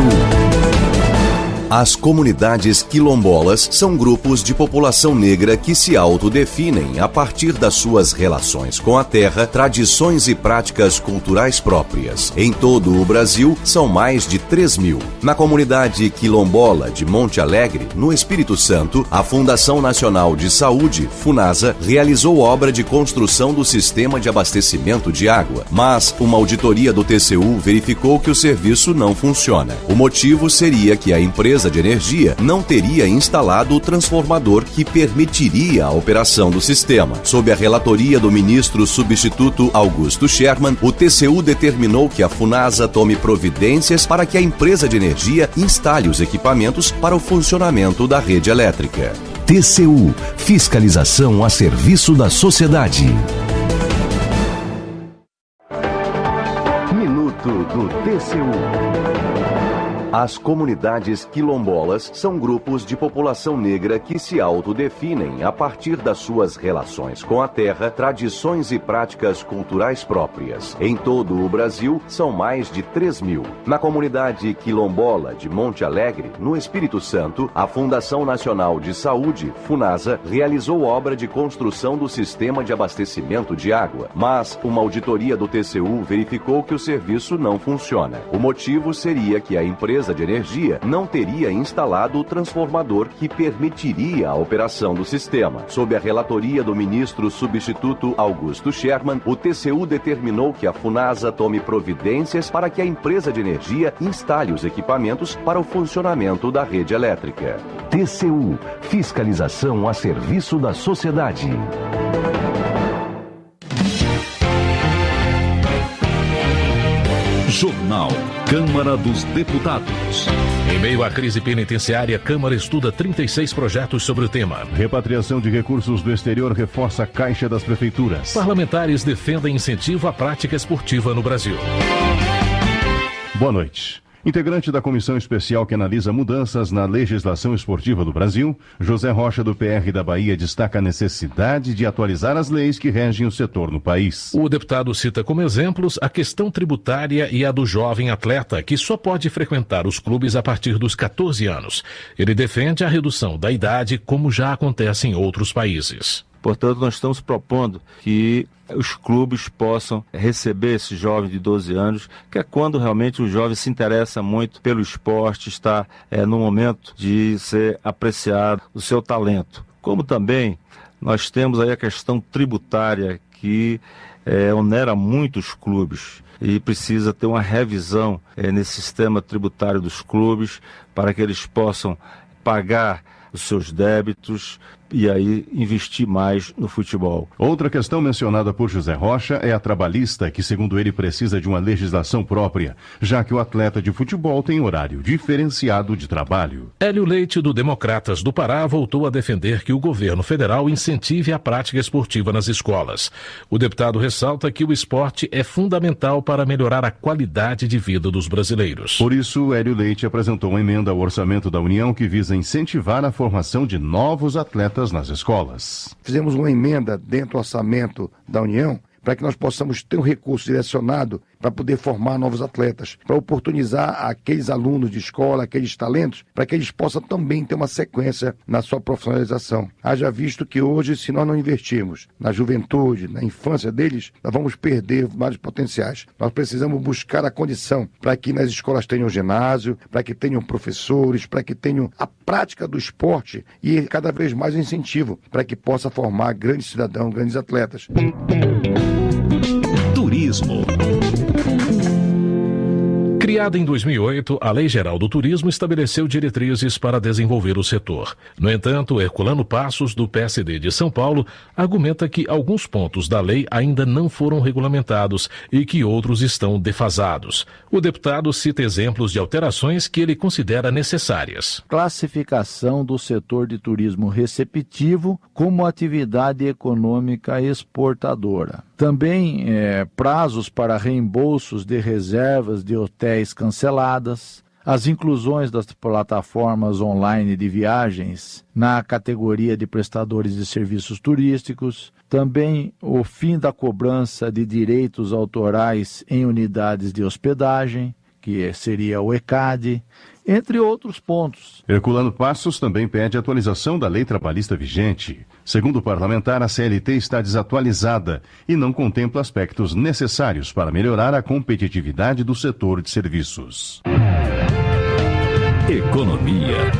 As comunidades quilombolas são grupos de população negra que se autodefinem a partir das suas relações com a terra, tradições e práticas culturais próprias. Em todo o Brasil, são mais de 3.000. Na comunidade quilombola de Monte Alegre, no Espírito Santo, a Fundação Nacional de Saúde, FUNASA, realizou obra de construção do sistema de abastecimento de água. Mas uma auditoria do TCU verificou que o serviço não funciona. O motivo seria que a empresa de energia não teria instalado o transformador que permitiria a operação do sistema. Sob a relatoria do ministro substituto Augusto Sherman, o TCU determinou que a FUNASA tome providências para que a empresa de energia instale os equipamentos para o funcionamento da rede elétrica. TCU, fiscalização a serviço da sociedade. Minuto do TCU. As comunidades quilombolas são grupos de população negra que se autodefinem a partir das suas relações com a terra, tradições e práticas culturais próprias. Em todo o Brasil, são mais de 3.000. Na comunidade quilombola de Monte Alegre, no Espírito Santo, a Fundação Nacional de Saúde, FUNASA, realizou obra de construção do sistema de abastecimento de água. Mas uma auditoria do TCU verificou que o serviço não funciona. O motivo seria que a empresa de energia não teria instalado o transformador que permitiria a operação do sistema. Sob a relatoria do ministro substituto Augusto Sherman, o TCU determinou que a FUNASA tome providências para que a empresa de energia instale os equipamentos para o funcionamento da rede elétrica. TCU, fiscalização a serviço da sociedade. Jornal Câmara dos Deputados. Em meio à crise penitenciária, a Câmara estuda 36 projetos sobre o tema. Repatriação de recursos do exterior reforça a caixa das prefeituras. Parlamentares defendem incentivo à prática esportiva no Brasil. Boa noite. Integrante da comissão especial que analisa mudanças na legislação esportiva do Brasil, José Rocha, do PR da Bahia, destaca a necessidade de atualizar as leis que regem o setor no país. O deputado cita como exemplos a questão tributária e a do jovem atleta, que só pode frequentar os clubes a partir dos 14 anos. Ele defende a redução da idade, como já acontece em outros países. Portanto, nós estamos propondo que os clubes possam receber esse jovem de 12 anos, que é quando realmente o jovem se interessa muito pelo esporte, está no momento de ser apreciado o seu talento. Como também nós temos aí a questão tributária, que onera muito os clubes e precisa ter uma revisão nesse sistema tributário dos clubes para que eles possam pagar os seus débitos e aí investir mais no futebol. Outra questão mencionada por José Rocha é a trabalhista, que segundo ele precisa de uma legislação própria, já que o atleta de futebol tem horário diferenciado de trabalho. Hélio Leite, do Democratas do Pará, voltou a defender que o governo federal incentive a prática esportiva nas escolas. O deputado ressalta que o esporte é fundamental para melhorar a qualidade de vida dos brasileiros. Por isso, Hélio Leite apresentou uma emenda ao orçamento da União que visa incentivar a formação de novos atletas nas escolas. Fizemos uma emenda dentro do orçamento da União para que nós possamos ter um recurso direcionado para poder formar novos atletas, para oportunizar aqueles alunos de escola, aqueles talentos, para que eles possam também ter uma sequência na sua profissionalização. Haja visto que hoje, se nós não investirmos na juventude, na infância deles, nós vamos perder vários potenciais. Nós precisamos buscar a condição para que nas escolas tenham ginásio, para que tenham professores, para que tenham a prática do esporte e cada vez mais um incentivo para que possa formar grandes cidadãos, grandes atletas. Turismo. Criada em 2008, a Lei Geral do Turismo estabeleceu diretrizes para desenvolver o setor. No entanto, Herculano Passos, do PSD de São Paulo, argumenta que alguns pontos da lei ainda não foram regulamentados e que outros estão defasados. O deputado cita exemplos de alterações que ele considera necessárias. Classificação do setor de turismo receptivo como atividade econômica exportadora. Também prazos para reembolsos de reservas de hotéis canceladas, as inclusões das plataformas online de viagens na categoria de prestadores de serviços turísticos, também o fim da cobrança de direitos autorais em unidades de hospedagem, que seria o ECAD, entre outros pontos. Herculano Passos também pede atualização da lei trabalhista vigente. Segundo o parlamentar, a CLT está desatualizada e não contempla aspectos necessários para melhorar a competitividade do setor de serviços. Economia.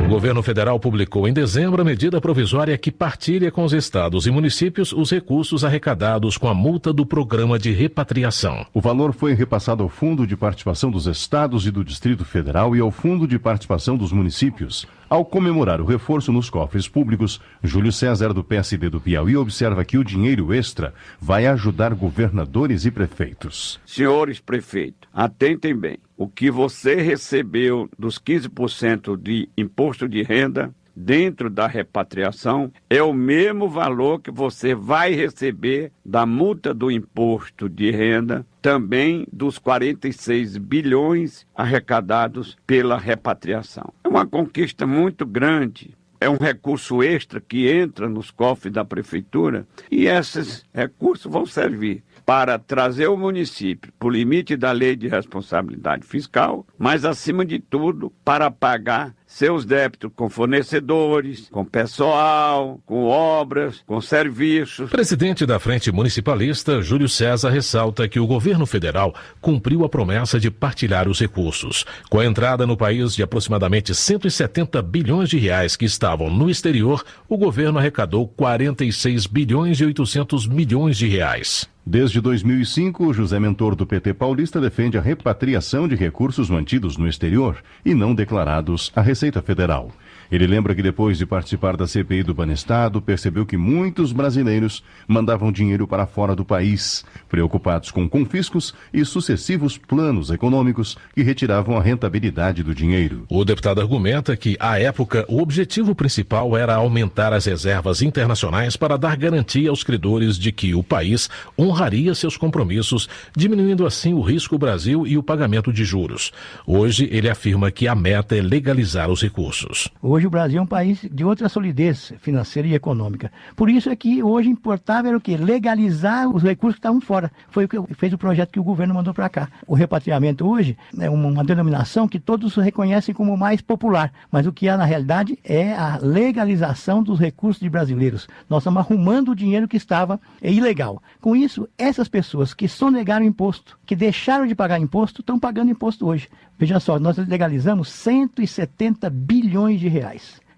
O governo federal publicou em dezembro a medida provisória que partilha com os estados e municípios os recursos arrecadados com a multa do programa de repatriação. O valor foi repassado ao Fundo de Participação dos Estados e do Distrito Federal e ao Fundo de Participação dos Municípios. Ao comemorar o reforço nos cofres públicos, Júlio César, do PSD do Piauí, observa que o dinheiro extra vai ajudar governadores e prefeitos. Senhores prefeitos, atentem bem. O que você recebeu dos 15% de imposto de renda dentro da repatriação é o mesmo valor que você vai receber da multa do imposto de renda, também dos 46 bilhões arrecadados pela repatriação. É uma conquista muito grande. É um recurso extra que entra nos cofres da prefeitura e esses recursos vão servir para trazer o município para o limite da lei de responsabilidade fiscal, mas, acima de tudo, para pagar seus débitos com fornecedores, com pessoal, com obras, com serviços. Presidente da Frente Municipalista, Júlio César, ressalta que o governo federal cumpriu a promessa de partilhar os recursos. Com a entrada no país de aproximadamente 170 bilhões de reais que estavam no exterior, o governo arrecadou 46 bilhões e 800 milhões de reais. Desde 2005, José Mentor, do PT paulista, defende a repatriação de recursos mantidos no exterior e não declarados à Receita Federal. Ele lembra que depois de participar da CPI do Banestado, percebeu que muitos brasileiros mandavam dinheiro para fora do país, preocupados com confiscos e sucessivos planos econômicos que retiravam a rentabilidade do dinheiro. O deputado argumenta que, à época, o objetivo principal era aumentar as reservas internacionais para dar garantia aos credores de que o país honraria seus compromissos, diminuindo assim o risco ao Brasil e o pagamento de juros. Hoje, ele afirma que a meta é legalizar os recursos. Hoje o Brasil é um país de outra solidez financeira e econômica. Por isso é que hoje importava era o quê? Legalizar os recursos que estavam fora. Foi o que fez o projeto que o governo mandou para cá. O repatriamento hoje é uma denominação que todos reconhecem como mais popular, mas o que há na realidade é a legalização dos recursos de brasileiros. Nós estamos arrumando o dinheiro que estava ilegal. Com isso, essas pessoas que sonegaram imposto, que deixaram de pagar imposto, estão pagando imposto hoje. Veja só, nós legalizamos 170 bilhões de reais.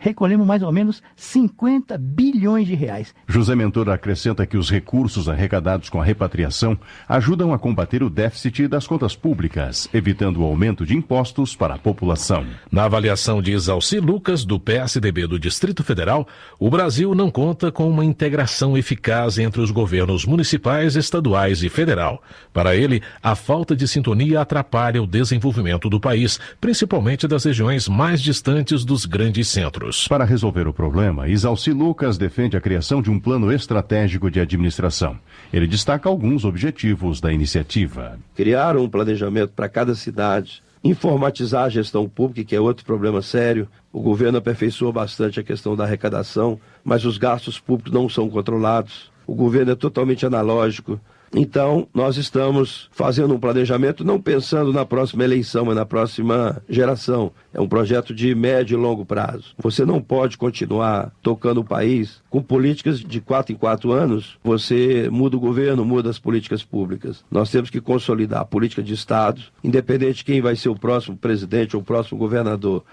Recolhemos mais ou menos 50 bilhões de reais. José Mentor acrescenta que os recursos arrecadados com a repatriação ajudam a combater o déficit das contas públicas, evitando o aumento de impostos para a população. Na avaliação de Isalci Lucas, do PSDB do Distrito Federal, o Brasil não conta com uma integração eficaz entre os governos municipais, estaduais e federal. Para ele, a falta de sintonia atrapalha o desenvolvimento do país, principalmente das regiões mais distantes dos grandes centros. Para resolver o problema, Isalci Lucas defende a criação de um plano estratégico de administração. Ele destaca alguns objetivos da iniciativa. Criar um planejamento para cada cidade, informatizar a gestão pública, que é outro problema sério. O governo aperfeiçoou bastante a questão da arrecadação, mas os gastos públicos não são controlados. O governo é totalmente analógico. Então, nós estamos fazendo um planejamento não pensando na próxima eleição, mas na próxima geração. É um projeto de médio e longo prazo. Você não pode continuar tocando o país com políticas de 4 em 4 anos. Você muda o governo, muda as políticas públicas. Nós temos que consolidar a política de Estado, independente de quem vai ser o próximo presidente ou o próximo governador.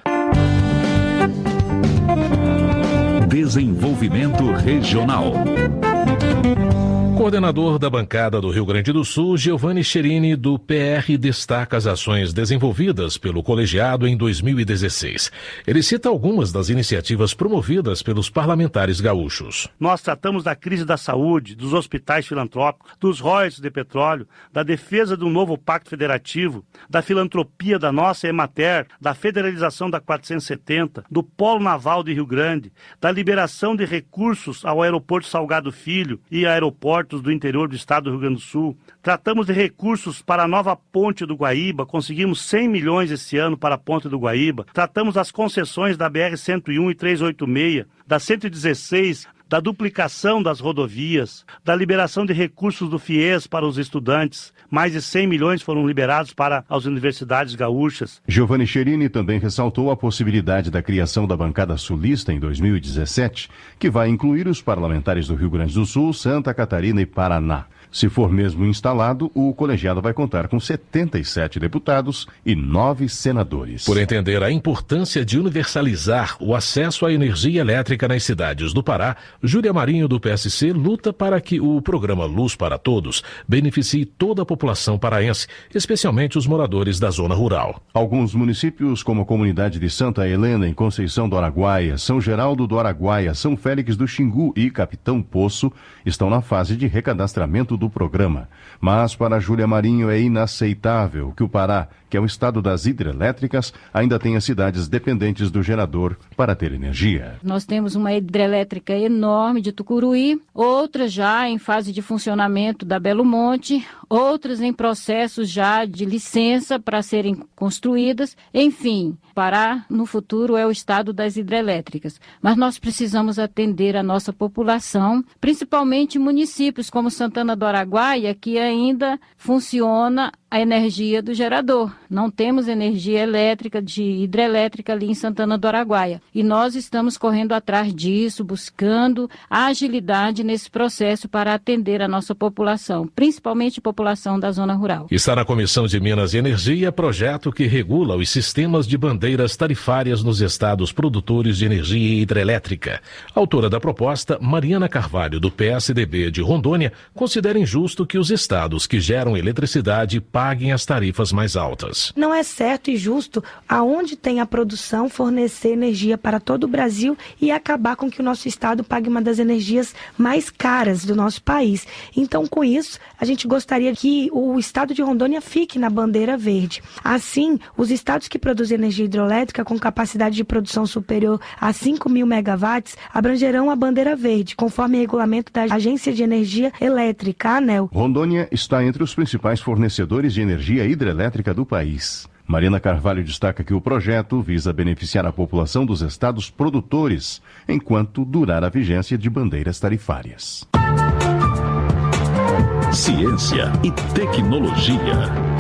Desenvolvimento Regional. Coordenador da bancada do Rio Grande do Sul, Giovanni Cherini, do PR, destaca as ações desenvolvidas pelo colegiado em 2016. Ele cita algumas das iniciativas promovidas pelos parlamentares gaúchos. Nós tratamos da crise da saúde, dos hospitais filantrópicos, dos royalties de petróleo, da defesa do novo pacto federativo, da filantropia da nossa Emater, da federalização da 470, do polo naval de Rio Grande, da liberação de recursos ao aeroporto Salgado Filho e aeroportos do interior do estado do Rio Grande do Sul. Tratamos de recursos para a nova ponte do Guaíba, conseguimos 100 milhões esse ano para a ponte do Guaíba. Tratamos das concessões da BR-101 e 386, da 116, da duplicação das rodovias, da liberação de recursos do FIES para os estudantes. Mais de 100 milhões foram liberados para as universidades gaúchas. Giovanni Cherini também ressaltou a possibilidade da criação da bancada sulista em 2017, que vai incluir os parlamentares do Rio Grande do Sul, Santa Catarina e Paraná. Se for mesmo instalado, o colegiado vai contar com 77 deputados e 9 senadores. Por entender a importância de universalizar o acesso à energia elétrica nas cidades do Pará, Júlia Marinho, do PSC, luta para que o programa Luz para Todos beneficie toda a população paraense, especialmente os moradores da zona rural. Alguns municípios, como a comunidade de Santa Helena, em Conceição do Araguaia, São Geraldo do Araguaia, São Félix do Xingu e Capitão Poço, estão na fase de recadastramento do programa. Mas para Júlia Marinho é inaceitável que o Pará, que é o estado das hidrelétricas, ainda tenha cidades dependentes do gerador para ter energia. Nós temos uma hidrelétrica enorme de Tucuruí, outras já em fase de funcionamento da Belo Monte, outras em processos já de licença para serem construídas. Enfim, Pará no futuro é o estado das hidrelétricas. Mas nós precisamos atender a nossa população, principalmente municípios como Santana do Araguaia, que ainda funciona a energia do gerador. Não temos energia elétrica de hidrelétrica ali em Santana do Araguaia. E nós estamos correndo atrás disso, buscando a agilidade nesse processo para atender a nossa população, principalmente a população da zona rural. Está na Comissão de Minas e Energia projeto que regula os sistemas de bandeiras tarifárias nos estados produtores de energia hidrelétrica. Autora da proposta, Mariana Carvalho, do PSDB de Rondônia, considera injusto que os estados que geram eletricidade paguem as tarifas mais altas. Não é certo e justo, aonde tem a produção, fornecer energia para todo o Brasil e acabar com que o nosso estado pague uma das energias mais caras do nosso país. Então, com isso, a gente gostaria que o estado de Rondônia fique na bandeira verde. Assim, os estados que produzem energia hidrelétrica com capacidade de produção superior a 5.000 megawatts abrangerão a bandeira verde, conforme o regulamento da Agência de Energia Elétrica, ANEEL. Rondônia está entre os principais fornecedores de energia hidrelétrica do país. Mariana Carvalho destaca que o projeto visa beneficiar a população dos estados produtores, enquanto durar a vigência de bandeiras tarifárias. Ciência e tecnologia.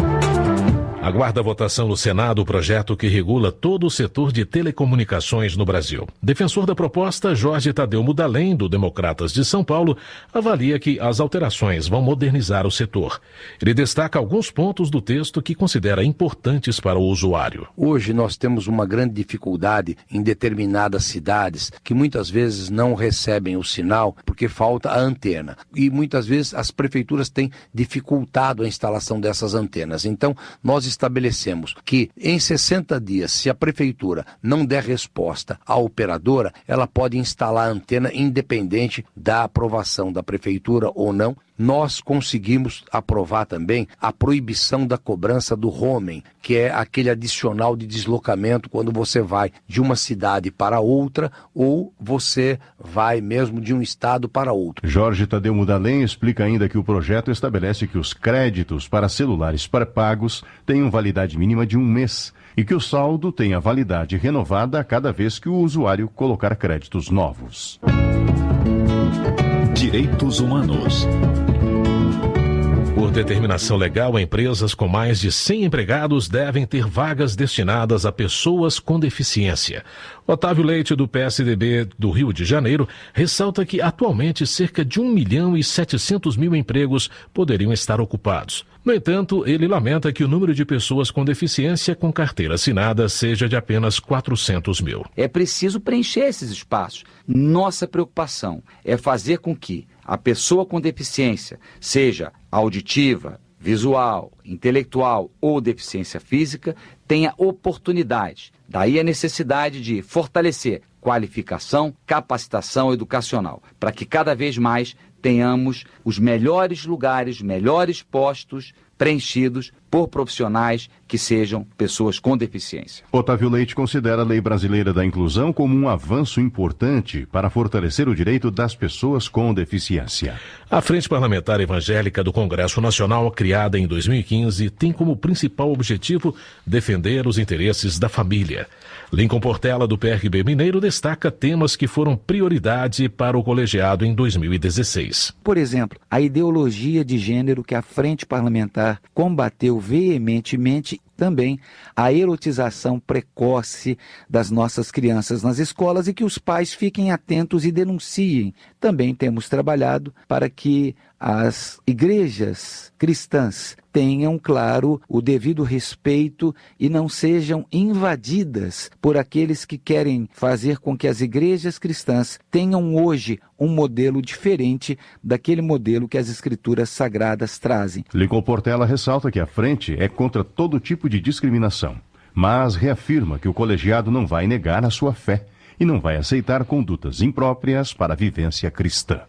Aguarda a votação no Senado o projeto que regula todo o setor de telecomunicações no Brasil. Defensor da proposta, Jorge Tadeu Mudalém, do Democratas de São Paulo, avalia que as alterações vão modernizar o setor. Ele destaca alguns pontos do texto que considera importantes para o usuário. Hoje nós temos uma grande dificuldade em determinadas cidades que muitas vezes não recebem o sinal porque falta a antena. E muitas vezes as prefeituras têm dificultado a instalação dessas antenas. Então, nós estabelecemos que em 60 dias, se a prefeitura não der resposta à operadora, ela pode instalar a antena independente da aprovação da prefeitura ou não. Nós conseguimos aprovar também a proibição da cobrança do roaming, que é aquele adicional de deslocamento quando você vai de uma cidade para outra ou você vai mesmo de um estado para outro. Jorge Tadeu Mudalém explica ainda que o projeto estabelece que os créditos para celulares pré-pagos tenham validade mínima de 1 mês e que o saldo tenha validade renovada a cada vez que o usuário colocar créditos novos. Direitos Humanos. Por determinação legal, empresas com mais de 100 empregados devem ter vagas destinadas a pessoas com deficiência. Otávio Leite, do PSDB do Rio de Janeiro, ressalta que atualmente cerca de 1.700.000 empregos poderiam estar ocupados. No entanto, ele lamenta que o número de pessoas com deficiência com carteira assinada seja de apenas 400 mil. É preciso preencher esses espaços. Nossa preocupação é fazer com que a pessoa com deficiência, seja auditiva, visual, intelectual ou deficiência física, tenha oportunidades. Daí a necessidade de fortalecer qualificação, capacitação educacional, para que cada vez mais tenhamos os melhores lugares, melhores postos preenchidos por profissionais que sejam pessoas com deficiência. Otávio Leite considera a Lei Brasileira da Inclusão como um avanço importante para fortalecer o direito das pessoas com deficiência. A Frente Parlamentar Evangélica do Congresso Nacional, criada em 2015, tem como principal objetivo defender os interesses da família. Lincoln Portela, do PRB Mineiro, destaca temas que foram prioridade para o colegiado em 2016. Por exemplo, a ideologia de gênero que a Frente Parlamentar combateu veementemente, também a erotização precoce das nossas crianças nas escolas e que os pais fiquem atentos e denunciem. Também temos trabalhado para que as igrejas cristãs tenham, claro, o devido respeito e não sejam invadidas por aqueles que querem fazer com que as igrejas cristãs tenham hoje um modelo diferente daquele modelo que as escrituras sagradas trazem. Lincoln Portela ressalta que a frente é contra todo tipo de discriminação, mas reafirma que o colegiado não vai negar a sua fé e não vai aceitar condutas impróprias para a vivência cristã.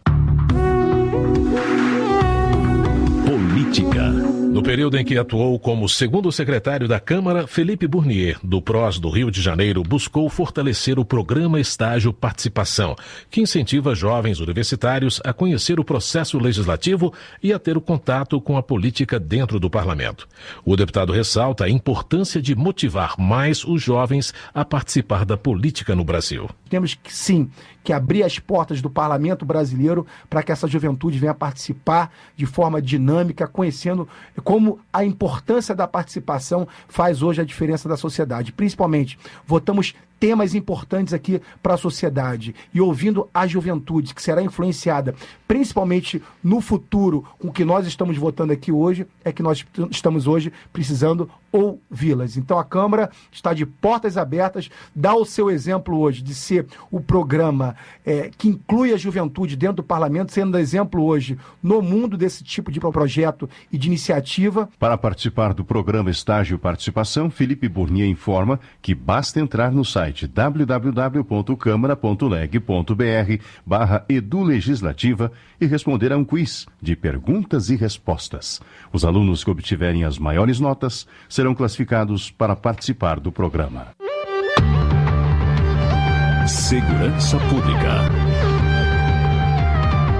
Política. No período em que atuou como segundo secretário da Câmara, Felipe Burnier, do PROS do Rio de Janeiro, buscou fortalecer o programa Estágio Participação, que incentiva jovens universitários a conhecer o processo legislativo e a ter o contato com a política dentro do parlamento. O deputado ressalta a importância de motivar mais os jovens a participar da política no Brasil. Temos que, sim, que abrir as portas do parlamento brasileiro para que essa juventude venha participar de forma dinâmica, conhecendo como a importância da participação faz hoje a diferença da sociedade. Principalmente, votamos temas importantes aqui para a sociedade e ouvindo a juventude, que será influenciada principalmente no futuro com o que nós estamos votando aqui hoje, é que nós estamos hoje precisando ouvi-las. Então a Câmara está de portas abertas, dá o seu exemplo hoje de ser o programa que inclui a juventude dentro do parlamento, sendo exemplo hoje no mundo desse tipo de projeto e de iniciativa. Para participar do programa Estágio Participação, Felipe Burnier informa que basta entrar no site www.câmara.leg.br/edulegislativa e responder a um quiz de perguntas e respostas. Os alunos que obtiverem as maiores notas serão classificados para participar do programa. Segurança Pública.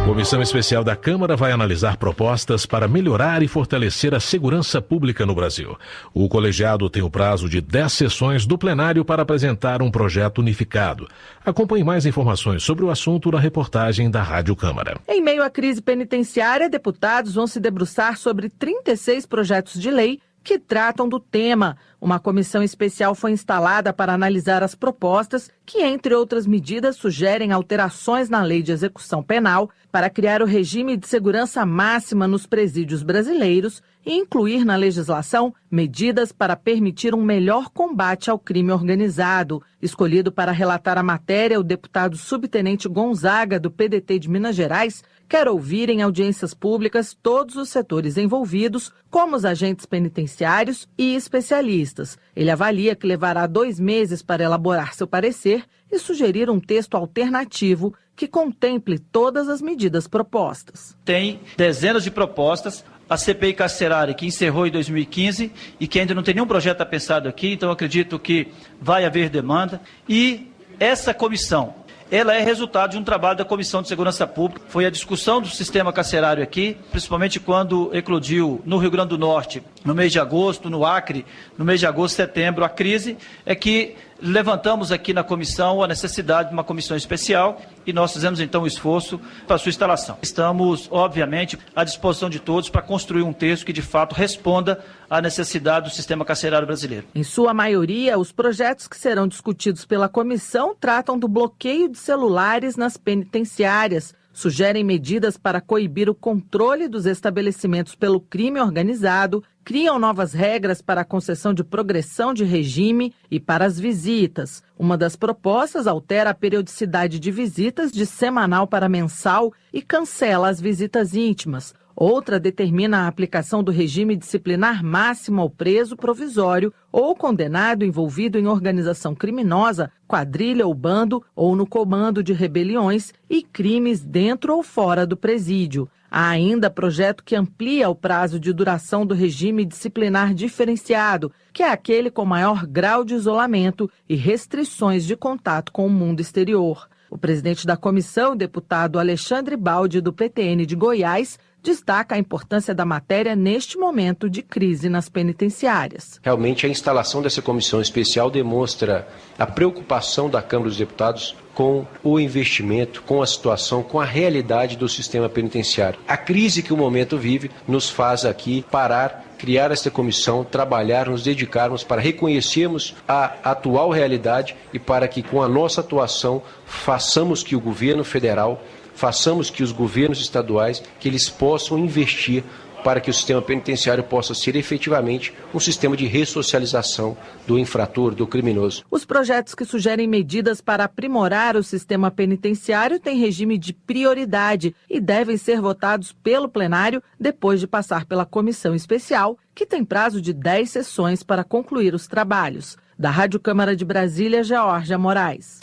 Comissão Especial da Câmara vai analisar propostas para melhorar e fortalecer a segurança pública no Brasil. O colegiado tem o prazo de 10 sessões do plenário para apresentar um projeto unificado. Acompanhe mais informações sobre o assunto na reportagem da Rádio Câmara. Em meio à crise penitenciária, deputados vão se debruçar sobre 36 projetos de lei que tratam do tema. Uma comissão especial foi instalada para analisar as propostas que, entre outras medidas, sugerem alterações na lei de execução penal para criar o regime de segurança máxima nos presídios brasileiros e incluir na legislação medidas para permitir um melhor combate ao crime organizado. Escolhido para relatar a matéria, o deputado subtenente Gonzaga, do PDT de Minas Gerais, quer ouvir em audiências públicas todos os setores envolvidos, como os agentes penitenciários e especialistas. Ele avalia que levará 2 meses para elaborar seu parecer e sugerir um texto alternativo que contemple todas as medidas propostas. Tem dezenas de propostas. A CPI carcerária, que encerrou em 2015 e que ainda não tem nenhum projeto pensado aqui, então acredito que vai haver demanda. E essa comissão, ela é resultado de um trabalho da Comissão de Segurança Pública. Foi a discussão do sistema carcerário aqui, principalmente quando eclodiu no Rio Grande do Norte, no mês de agosto, no Acre, no mês de agosto, setembro, a crise, é que levantamos aqui na comissão a necessidade de uma comissão especial e nós fizemos então um esforço para a sua instalação. Estamos, obviamente, à disposição de todos para construir um texto que de fato responda à necessidade do sistema carcerário brasileiro. Em sua maioria, os projetos que serão discutidos pela comissão tratam do bloqueio de celulares nas penitenciárias, sugerem medidas para coibir o controle dos estabelecimentos pelo crime organizado, criam novas regras para a concessão de progressão de regime e para as visitas. Uma das propostas altera a periodicidade de visitas de semanal para mensal e cancela as visitas íntimas. Outra determina a aplicação do regime disciplinar máximo ao preso provisório ou condenado envolvido em organização criminosa, quadrilha ou bando ou no comando de rebeliões e crimes dentro ou fora do presídio. Há ainda projeto que amplia o prazo de duração do regime disciplinar diferenciado, que é aquele com maior grau de isolamento e restrições de contato com o mundo exterior. O presidente da comissão, o deputado Alexandre Baldi, do PTN de Goiás, destaca a importância da matéria neste momento de crise nas penitenciárias. Realmente, a instalação dessa comissão especial demonstra a preocupação da Câmara dos Deputados com o investimento, com a situação, com a realidade do sistema penitenciário. A crise que o momento vive nos faz aqui parar, criar esta comissão, trabalhar, nos dedicarmos para reconhecermos a atual realidade e para que, com a nossa atuação, façamos que o governo federal, façamos que os governos estaduais, que eles possam investir para que o sistema penitenciário possa ser efetivamente um sistema de ressocialização do infrator, do criminoso. Os projetos que sugerem medidas para aprimorar o sistema penitenciário têm regime de prioridade e devem ser votados pelo plenário depois de passar pela comissão especial, que tem prazo de 10 sessões para concluir os trabalhos. Da Rádio Câmara de Brasília, Geórgia Moraes.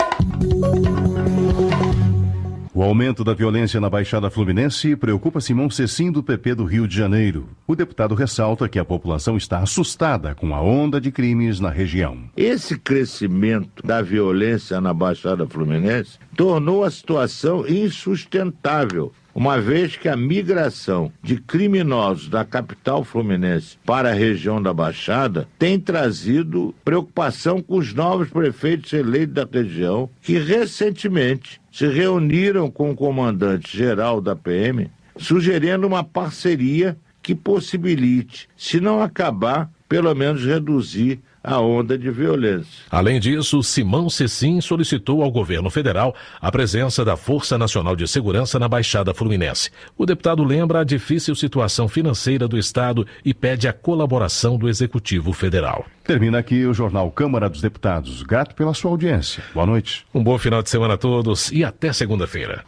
O aumento da violência na Baixada Fluminense preocupa Simão Cecim, do PP do Rio de Janeiro. O deputado ressalta que a população está assustada com a onda de crimes na região. Esse crescimento da violência na Baixada Fluminense tornou a situação insustentável, uma vez que a migração de criminosos da capital fluminense para a região da Baixada tem trazido preocupação com os novos prefeitos eleitos da região, que recentemente se reuniram com o comandante-geral da PM, sugerindo uma parceria que possibilite, se não acabar, pelo menos reduzir a onda de violência. Além disso, Simão Cecim solicitou ao governo federal a presença da Força Nacional de Segurança na Baixada Fluminense. O deputado lembra a difícil situação financeira do Estado e pede a colaboração do Executivo Federal. Termina aqui o Jornal Câmara dos Deputados. Grato pela sua audiência. Boa noite. Um bom final de semana a todos e até segunda-feira.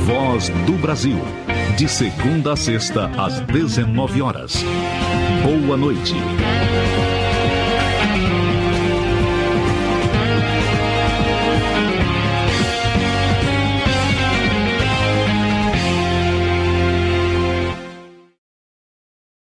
Voz do Brasil. De segunda a sexta, às 19 horas. Boa noite.